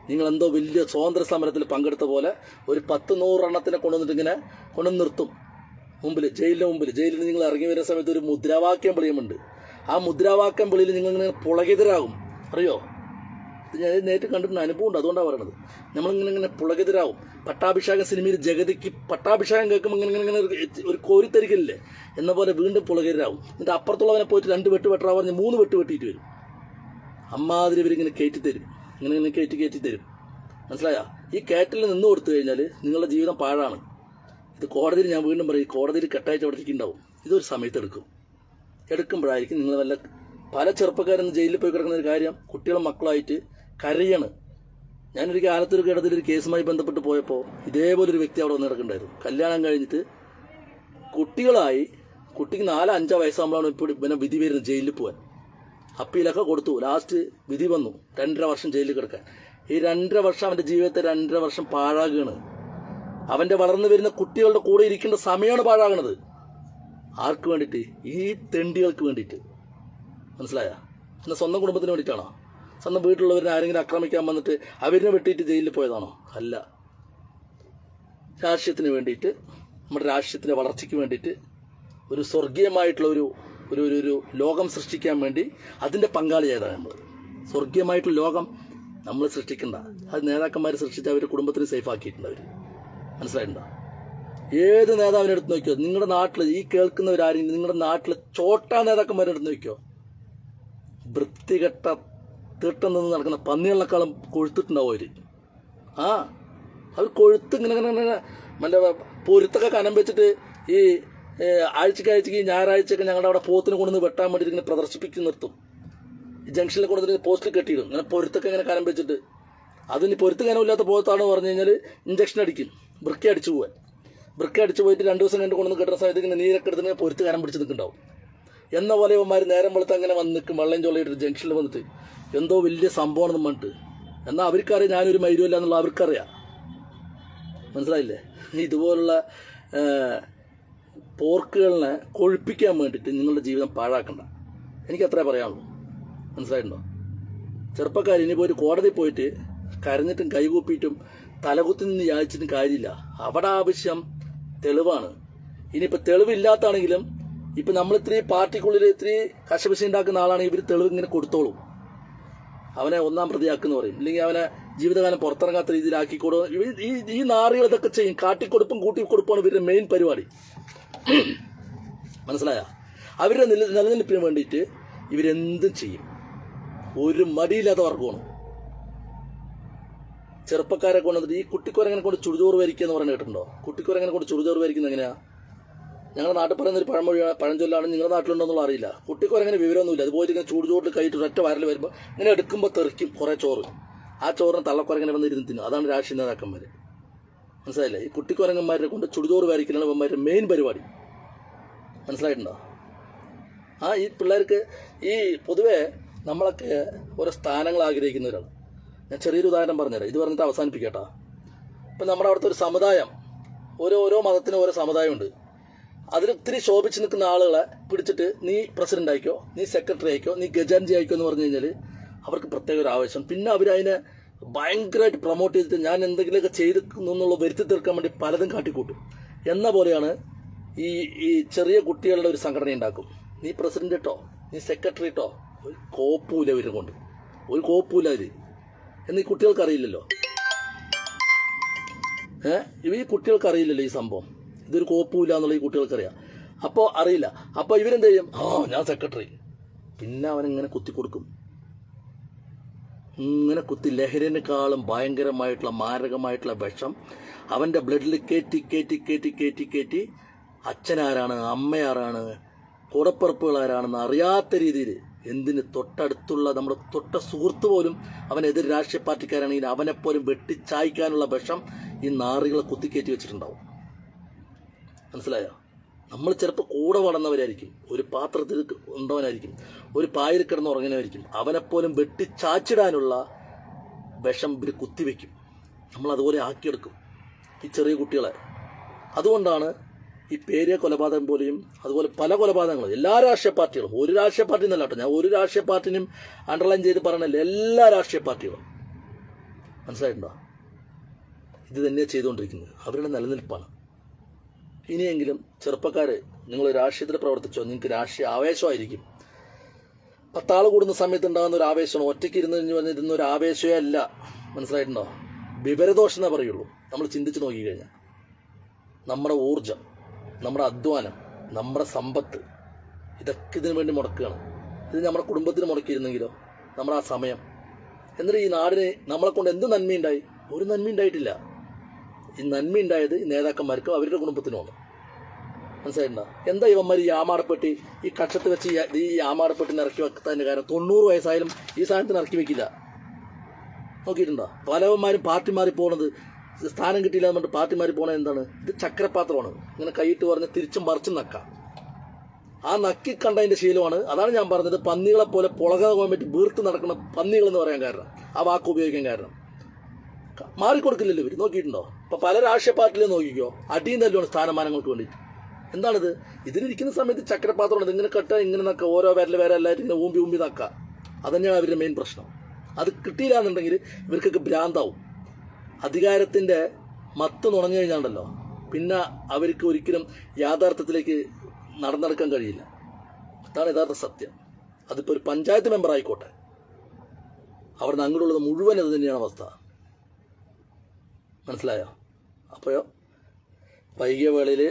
നിങ്ങളെന്തോ വലിയ സ്വാതന്ത്ര്യ സമരത്തിൽ പങ്കെടുത്ത പോലെ ഒരു 10-100 എണ്ണത്തിനെ കൊണ്ടുവന്നിട്ട് ഇങ്ങനെ കൊണ്ടുവന്ന് നിർത്തും ജയിലിൻ്റെ മുമ്പിൽ. ജയിലിൽ നിങ്ങൾ ഇറങ്ങി വരുന്ന സമയത്ത് ഒരു മുദ്രാവാക്യം വിളിയുമുണ്ട്. ആ മുദ്രാവാക്യം വിളിയിൽ നിങ്ങളിങ്ങനെ പുളകിതരാകും. അറിയോ? ഇത് ഞാൻ നേരിട്ട് കണ്ടിട്ടുള്ള അനുഭവമുണ്ട്, അതുകൊണ്ടാണ് പറയണത്. നമ്മളിങ്ങനെ പുളകിതരാകും. പട്ടാഭിഷേകം സിനിമയിൽ ജഗതിക്ക് പട്ടാഭിഷേകം കേൾക്കുമ്പോൾ ഇങ്ങനെ ഒരു കോരിത്തരിക്കലില്ലേ എന്ന പോലെ വീണ്ടും പുളകിതരാകും. എന്നിട്ട് അപ്പുറത്തുള്ളവനെ പോയിട്ട് 2 വെട്ട് വെട്ടാ പറഞ്ഞ് 3 വെട്ട് വെട്ടിയിട്ട് വരും. അമ്മാതിരി ഇവരിങ്ങനെ കയറ്റി തരും, ഇങ്ങനെ കയറ്റി തരും. മനസ്സിലായോ? ഈ കയറ്റിൽ നിന്ന് കൊടുത്തു കഴിഞ്ഞാൽ നിങ്ങളുടെ ജീവിതം പാഴാണ്. ഇത് കോടതിയിൽ, ഞാൻ വീണ്ടും പറയും, കോടതിയിൽ കെട്ടായിട്ട് അവിടെ ഉണ്ടാവും. ഇതൊരു സമയത്ത് എടുക്കുമ്പോഴായിരിക്കും നിങ്ങൾ വല്ല പല ചെറുപ്പക്കാരൊന്നും ജയിലിൽ പോയി കിടക്കുന്ന ഒരു കാര്യം കുട്ടികളും മക്കളായിട്ട് കരയാണ്. ഞാനൊരു കാലത്തൊരു കിടത്തിലൊരു കേസുമായി ബന്ധപ്പെട്ട് പോയപ്പോൾ ഇതേപോലൊരു വ്യക്തി അവിടെ വന്ന് കിടക്കുന്നുണ്ടായിരുന്നു. കല്യാണം കഴിഞ്ഞിട്ട് കുട്ടികളായി, കുട്ടിക്ക് 4-5 വയസ്സാകുമ്പോഴാണ് ഇപ്പോൾ പിന്നെ വിധി വരുന്നത് ജയിലിൽ പോകാൻ. അപ്പീലൊക്കെ കൊടുത്തു. ലാസ്റ്റ് വിധി വന്നു 2.5 വർഷം ജയിലിൽ കിടക്കാൻ. ഈ 2.5 വർഷം അവൻ്റെ ജീവിതത്തെ 2.5 വർഷം പാഴാകുകയാണ്. അവൻ്റെ വളർന്നു വരുന്ന കുട്ടികളുടെ കൂടെ ഇരിക്കേണ്ട സമയമാണ് പാഴാകണത്. ആർക്ക് വേണ്ടിയിട്ട്? ഈ തെണ്ടികൾക്ക് വേണ്ടിയിട്ട്. മനസ്സിലായ? എന്നാൽ സ്വന്തം കുടുംബത്തിന് വേണ്ടിയിട്ടാണോ? സ്വന്തം വീട്ടിലുള്ളവരെ ആരെങ്കിലും ആക്രമിക്കാൻ വന്നിട്ട് അവരിനെ വെട്ടിയിട്ട് ജയിലിൽ പോയതാണോ? അല്ല. രാഷ്ട്രീയത്തിന് വേണ്ടിയിട്ട്, നമ്മുടെ രാഷ്ട്രീയത്തിൻ്റെ വളർച്ചയ്ക്ക് വേണ്ടിയിട്ട്, ഒരു സ്വർഗീയമായിട്ടുള്ള ഒരു ലോകം സൃഷ്ടിക്കാൻ വേണ്ടി അതിൻ്റെ പങ്കാളിയായതാണ് നമ്മൾ. സ്വർഗീയമായിട്ടുള്ള ലോകം നമ്മൾ സൃഷ്ടിക്കണ്ട, അത് നേതാക്കന്മാർ സൃഷ്ടിച്ച് അവരുടെ കുടുംബത്തിന് സേഫ് ആക്കിയിട്ടുണ്ട് അവർ. മനസ്സിലായിട്ടുണ്ടോ? ഏത് നേതാവിനെ എടുത്ത് നോക്കിയോ, നിങ്ങളുടെ നാട്ടിൽ ഈ കേൾക്കുന്നവരാരെങ്കിലും നിങ്ങളുടെ നാട്ടിൽ ചോട്ടാ നേതാക്കന്മാരെ എടുത്ത് നോക്കിയോ, വൃത്തികെട്ട തീട്ടം നിന്ന് നടക്കുന്ന പന്നികളെക്കാളും കൊഴുത്തിട്ടുണ്ടാവും അവർ. അവർ കൊഴുത്ത് ഇങ്ങനെ മറ്റേ പൊരുത്തൊക്കെ കനം വെച്ചിട്ട് ഈ ആഴ്ചക്ക് ഞായറാഴ്ചയൊക്കെ ഞങ്ങളുടെ അവിടെ പോത്തിന് കൊണ്ടുവന്ന് വെട്ടാൻ വേണ്ടി ഇങ്ങനെ പ്രദർശിപ്പിച്ച് നിർത്തും. ഈ ജംഗ്ഷനിൽ കൊണ്ടുവന്നിട്ട് പോസ്റ്റിൽ കെട്ടിയിടും. ഇങ്ങനെ പൊരുത്തൊക്കെ ഇങ്ങനെ കനം വെച്ചിട്ട്. അതിന് പൊരുത്ത് കനമില്ലാത്ത പോത്താണെന്ന് പറഞ്ഞു കഴിഞ്ഞാൽ ഇഞ്ചക്ഷൻ അടിക്കും, വൃക്ക അടിച്ചു പോകാൻ. വൃക്ക അടിച്ചു പോയിട്ട് 2 ദിവസം കഴിഞ്ഞ് കൊണ്ടുവന്ന് കെട്ടുന്ന സമയത്ത് ഇങ്ങനെ നീരൊക്കെ എടുത്ത് പൊരുത്ത് കനം പിടിച്ച് നിൽക്കുന്നുണ്ടാവും. എന്ന പോലെ ഇവന്മാർ നേരം വെളുത്ത് അങ്ങനെ വന്ന് നിൽക്കും, വെള്ളം ചൊല്ലയിട്ട് ജംഗ്ഷനിൽ വന്നിട്ട് എന്തോ വലിയ സംഭവമാണെന്ന് പറഞ്ഞിട്ട്. എന്നാൽ അവർക്കറിയാം ഞാനൊരു മൈരുമല്ല എന്നുള്ള അവർക്കറിയാം. മനസ്സിലായില്ലേ? ഇതുപോലുള്ള പോർക്കുകളിനെ കൊഴുപ്പിക്കാൻ വേണ്ടിയിട്ട് നിങ്ങളുടെ ജീവിതം പാഴാക്കണ്ട. എനിക്കത്രേ പറയാനുള്ളൂ. മനസ്സിലായിട്ടുണ്ടോ? ചെറുപ്പക്കാർ ഇനി പോയിട്ട് കോടതി പോയിട്ട് കരഞ്ഞിട്ടും കൈകൂപ്പിയിട്ടും തലകുത്തി നിന്ന് യാചിച്ചിട്ടും കാര്യമില്ല. അവിടെ ആവശ്യം തെളിവാണ്. ഇനിയിപ്പോൾ തെളിവില്ലാത്താണെങ്കിലും ഇപ്പം നമ്മൾ ഇത്തിരി പാർട്ടിക്കുള്ളിൽ ഇത്തിരി കശപിശ ഉണ്ടാക്കുന്ന ആളാണെങ്കിൽ ഇവർ തെളിവ് ഇങ്ങനെ കൊടുത്തോളും. അവനെ 1-ാം പ്രതിയാക്കുന്ന പറയും, ഇല്ലെങ്കിൽ അവനെ ജീവിതകാലം പുറത്തിറങ്ങാത്ത രീതിയിലാക്കിക്കൊടു. ഈ നാറികൾ ഇതൊക്കെ ചെയ്യും. കാട്ടിക്കൊടുപ്പും കൂട്ടിക്കൊടുപ്പാണ് ഇവരുടെ മെയിൻ പരിപാടി. മനസ്സിലായ? അവരുടെ നിലനിൽപ്പിന് വേണ്ടിയിട്ട് ഇവരെന്തും ചെയ്യും. ഒരു മടിയില്ലാത്ത വർഗമാണ്. ചെറുപ്പക്കാരെ കൊണ്ടുവന്നിട്ട് ഈ കുട്ടിക്കുരങ്ങനെ കൊണ്ട് ചുടുചോറ് വരിക്കുക എന്ന് പറഞ്ഞ് കേട്ടിട്ടുണ്ടോ? കുട്ടിക്കുരങ്ങനെ കൊണ്ട് ചുടുചോറ് വരിക്കുന്നത് എങ്ങനെയാ? ഞങ്ങളുടെ നാട്ടിൽ പറയുന്നൊരു പഴഞ്ചൊല്ലാണ്. നിങ്ങളുടെ നാട്ടിലുണ്ടോന്നുള്ള അറിയില്ല. കുട്ടിക്കുരങ്ങനെ വിവരമൊന്നുമില്ല. അത് പോയിട്ട് ഇങ്ങനെ ചൂടുചോറിൽ കൈയിട്ട് ഒറ്റ വരൽ വരുമ്പോൾ ഇങ്ങനെ എടുക്കുമ്പോൾ തെറിക്കും കുറേ ചോറ്. ആ ചോറിന് തള്ളക്കുരങ്ങനെ വന്നിരുന്ന് തിന്നും. അതാണ് രാഷ്ട്രീയ നേതാക്കന്മാർ. മനസ്സിലായില്ലേ? ഈ കുട്ടിക്കുരങ്ങന്മാരെ കൊണ്ട് ചുടുചോറ് വരയ്ക്കലാണ് ഇവന്മാരുടെ മെയിൻ പരിപാടി. മനസ്സിലായിട്ടുണ്ടോ? ഈ പിള്ളേർക്ക് ഈ പൊതുവെ നമ്മളൊക്കെ ഓരോ സ്ഥാനങ്ങൾ ആഗ്രഹിക്കുന്നവരാണ്. ഞാൻ ചെറിയൊരു ഉദാഹരണം പറഞ്ഞുതരാം, ഇത് പറഞ്ഞിട്ട് അവസാനിപ്പിക്കട്ടാ. ഇപ്പം നമ്മുടെ അവിടുത്തെ ഒരു സമുദായം, ഓരോ മതത്തിനും ഓരോ സമുദായമുണ്ട്. അതിലൊത്തിരി ശോഭിച്ച് നിൽക്കുന്ന ആളുകളെ പിടിച്ചിട്ട് നീ പ്രസിഡന്റ് ആയിക്കോ, നീ സെക്രട്ടറി ആയിക്കോ, നീ ഗജാൻജി ആയിക്കോ എന്ന് പറഞ്ഞു കഴിഞ്ഞാൽ അവർക്ക് പ്രത്യേക ഒരു ആവേശം. പിന്നെ അവരതിനെ ഭയങ്കരമായിട്ട് പ്രൊമോട്ട് ചെയ്തിട്ട് ഞാൻ എന്തെങ്കിലുമൊക്കെ ചെയ്തെന്നുള്ള വരുത്തി തീർക്കാൻ വേണ്ടി പലതും കാട്ടിക്കൂട്ടും. എന്ന പോലെയാണ് ഈ ചെറിയ കുട്ടികളുടെ ഒരു സംഘടന ഉണ്ടാക്കും. നീ പ്രസിഡന്റ് ഇട്ടോ, നീ സെക്രട്ടറി ഇട്ടോ, ഒരു കോപ്പൂല ഇവരും കൊണ്ട്, ഒരു കോപ്പൂല ഇത് എന്ന് ഈ കുട്ടികൾക്ക് അറിയില്ലല്ലോ. ഈ കുട്ടികൾക്ക് അറിയില്ലല്ലോ ഈ സംഭവം. ഇതൊരു കോപ്പൂല എന്നുള്ള ഈ കുട്ടികൾക്കറിയാം. അപ്പോൾ അറിയില്ല. അപ്പോൾ ഇവരെന്ത് ചെയ്യും? ഞാൻ സെക്രട്ടറി. പിന്നെ അവനിങ്ങനെ കുത്തിക്കൊടുക്കും. ഇങ്ങനെ കുത്തി ലഹരിനേക്കാളും ഭയങ്കരമായിട്ടുള്ള മാരകമായിട്ടുള്ള വിഷം അവൻ്റെ ബ്ലഡിൽ കയറ്റി അച്ഛനാരാണ്, അമ്മയാരാണ്, കൂടപ്പിറപ്പുകളാരാണെന്ന് അറിയാത്ത രീതിയിൽ, എന്തിന് തൊട്ടടുത്തുള്ള നമ്മുടെ തൊട്ട സുഹൃത്ത് പോലും അവൻ എതിർ രാഷ്ട്രീയ പാർട്ടിക്കാരാണെങ്കിൽ അവനെപ്പോലും വെട്ടിച്ചായ്ക്കാനുള്ള വിഷം ഈ നാറികളെ കുത്തിക്കയറ്റി വെച്ചിട്ടുണ്ടാവും. മനസ്സിലായോ? നമ്മൾ ചിലപ്പോൾ കൂടെ വളർന്നവരായിരിക്കും, ഒരു പാത്രത്തിൽ ഉണ്ടവനായിരിക്കും, ഒരു പായിൽ കിടന്ന് ഉറങ്ങുന്നവരായിരിക്കും. അവനെപ്പോലും വെട്ടിച്ചാച്ചിടാനുള്ള വിഷം ഇവർ കുത്തിവെക്കും. നമ്മളതുപോലെ ആക്കിയെടുക്കും ഈ ചെറിയ കുട്ടികളെ. അതുകൊണ്ടാണ് ഈ പേരിയ കൊലപാതകം പോലെയും അതുപോലെ പല കൊലപാതകങ്ങളും എല്ലാ രാഷ്ട്രീയ പാർട്ടികളും, ഒരു രാഷ്ട്രീയ പാർട്ടി എന്നല്ല കേട്ടോ, ഞാൻ ഒരു രാഷ്ട്രീയ പാർട്ടിനും അണ്ടർലൈൻ ചെയ്ത് പറയണല്ലോ, എല്ലാ രാഷ്ട്രീയ പാർട്ടികളും. മനസ്സിലായിട്ടുണ്ടോ? ഇത് തന്നെയാണ് ചെയ്തുകൊണ്ടിരിക്കുന്നത്. അവരുടെ നിലനിൽപ്പാണ്. ഇനിയെങ്കിലും ചെറുപ്പക്കാർ, നിങ്ങൾ രാഷ്ട്രീയത്തിൽ പ്രവർത്തിച്ചോ, നിങ്ങൾക്ക് രാഷ്ട്രീയ ആവേശമായിരിക്കും. 10 ആൾ കൂടുന്ന സമയത്ത് ഉണ്ടാകുന്ന ഒരു ആവേശമാണ്. ഒറ്റയ്ക്ക് ഇരുന്ന ഒരു ആവേശമേ അല്ല. മനസ്സിലായിട്ടുണ്ടോ? വിവരദോഷം എന്നേ പറയുള്ളൂ. നമ്മൾ ചിന്തിച്ച് നോക്കിക്കഴിഞ്ഞാൽ നമ്മുടെ ഊർജം, നമ്മുടെ അധ്വാനം, നമ്മുടെ സമ്പത്ത്, ഇതൊക്കെ ഇതിനു വേണ്ടി മുടക്കുകയാണ്. ഇത് നമ്മുടെ കുടുംബത്തിന് മുടക്കിയിരുന്നെങ്കിലോ, നമ്മുടെ ആ സമയം. എന്നിട്ട് ഈ നാടിന് നമ്മളെ കൊണ്ട് എന്ത് നന്മയുണ്ടായി? ഒരു നന്മ ഉണ്ടായിട്ടില്ല. ഈ നന്മ ഉണ്ടായത് ഈ നേതാക്കന്മാർക്കും അവരുടെ കുടുംബത്തിനുമാണ്. മനസ്സിലായിട്ടുണ്ടോ? എന്താ ഇവന്മാർ ഈ ആമാടപ്പെട്ടി ഈ കക്ഷത്ത് വെച്ച് ഈ ആമാടപ്പെട്ടിന് ഇറക്കി വെക്കുന്നതിൻ്റെ കാരണം 90 വയസ്സായാലും ഈ സാധനത്തിന് ഇറക്കി വെക്കില്ല. നോക്കിയിട്ടുണ്ടോ? പലവന്മാരും പാർട്ടി മാറി പോണത്, സ്ഥാനം കിട്ടിയില്ല എന്ന് പറഞ്ഞിട്ട് പാർട്ടി മാറി പോണത് എന്താണ്? ഇത് ചക്രപാത്രമാണ്. ഇങ്ങനെ കൈയിട്ട് പറഞ്ഞ് തിരിച്ചും മറിച്ചും നക്കാം. ആ നക്കി കണ്ടതിൻ്റെ ശീലമാണ്. അതാണ് ഞാൻ പറഞ്ഞത്, പന്നികളെ പോലെ പുളകാതെ പോകാൻ പറ്റി വീർത്ത് നടക്കുന്ന പന്നികളെന്ന് പറയാൻ കാരണം, ആ വാക്ക് ഉപയോഗിക്കാൻ കാരണം. മാറിക്കൊടുക്കില്ലല്ലോ ഇവർ. നോക്കിയിട്ടുണ്ടോ? ഇപ്പം പല രാഷ്ട്രീയ പാർട്ടിയിലും നോക്കിക്കോ, അടിയും തല്ലുമാണ് സ്ഥാനമാനങ്ങൾക്ക് വേണ്ടിയിട്ട്. എന്താണിത്? ഇതിലിരിക്കുന്ന സമയത്ത് ചക്രപാത്രമാണ്. ഇതിങ്ങനെ കെട്ടുക, ഇങ്ങനെ നക്കുക, ഓരോ വേറെ എല്ലാവരും ഇങ്ങനെ ഊമ്പി നക്കുക. അതുതന്നെയാണ് അവരുടെ മെയിൻ പ്രശ്നം. അത് കിട്ടിയില്ല എന്നുണ്ടെങ്കിൽ ഇവർക്കൊക്കെ ഭ്രാന്താവും. അധികാരത്തിൻ്റെ മത്ത് നുണഞ്ഞു കഴിഞ്ഞാണ്ടല്ലോ, പിന്നെ അവർക്ക് ഒരിക്കലും യാഥാർത്ഥ്യത്തിലേക്ക് നടന്നെടുക്കാൻ കഴിയില്ല. അതാണ് യഥാർത്ഥ സത്യം. അതിപ്പോൾ ഒരു പഞ്ചായത്ത് മെമ്പർ ആയിക്കോട്ടെ, അവിടെ നിന്ന് അങ്ങോട്ടുള്ളത് മുഴുവൻ അത് തന്നെയാണ് അവസ്ഥ. മനസ്സിലായോ? അപ്പോഴോ വൈകിയ വേളയിൽ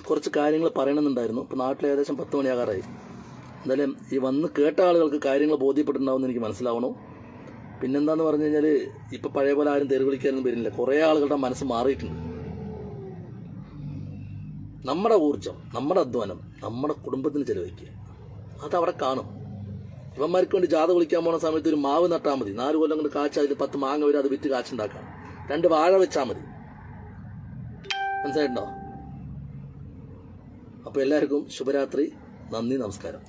കുറച്ച് കാര്യങ്ങൾ പറയണമെന്നുണ്ടായിരുന്നു. ഇപ്പോൾ നാട്ടിൽ ഏകദേശം 10 മണിയാകാറായി. എന്തായാലും ഈ വന്ന് കേട്ട ആളുകൾക്ക് കാര്യങ്ങൾ ബോധ്യപ്പെട്ടിട്ടുണ്ടാവുമെന്ന് എനിക്ക് മനസ്സിലാവണോ. പിന്നെന്താന്ന് പറഞ്ഞു കഴിഞ്ഞാൽ, ഇപ്പം പഴയ പോലെ ആരും തെറി വിളിക്കാനൊന്നും വരുന്നില്ല. കുറേ ആളുകളുടെ മനസ്സ് മാറിയിട്ടുണ്ട്. നമ്മുടെ ഊർജം, നമ്മുടെ അധ്വാനം നമ്മുടെ കുടുംബത്തിന് ചെലവഴിക്കുക, അതവിടെ കാണും. ഇവന്മാർക്ക് വേണ്ടി ജാഥ വിളിക്കാൻ പോകുന്ന സമയത്ത് ഒരു മാവ് നട്ടാൽ മതി, 4 കൊല്ലം കൊണ്ട് കാച്ച, അതിൽ 10 മാങ്ങ വരെ അത് വിറ്റ് കാച്ചുണ്ടാക്കാം. 2 വാഴ വെച്ചാൽ മതി. മനസ്സിലായിട്ടുണ്ടോ? അപ്പോൾ എല്ലാവർക്കും ശുഭരാത്രി. നന്ദി, നമസ്കാരം.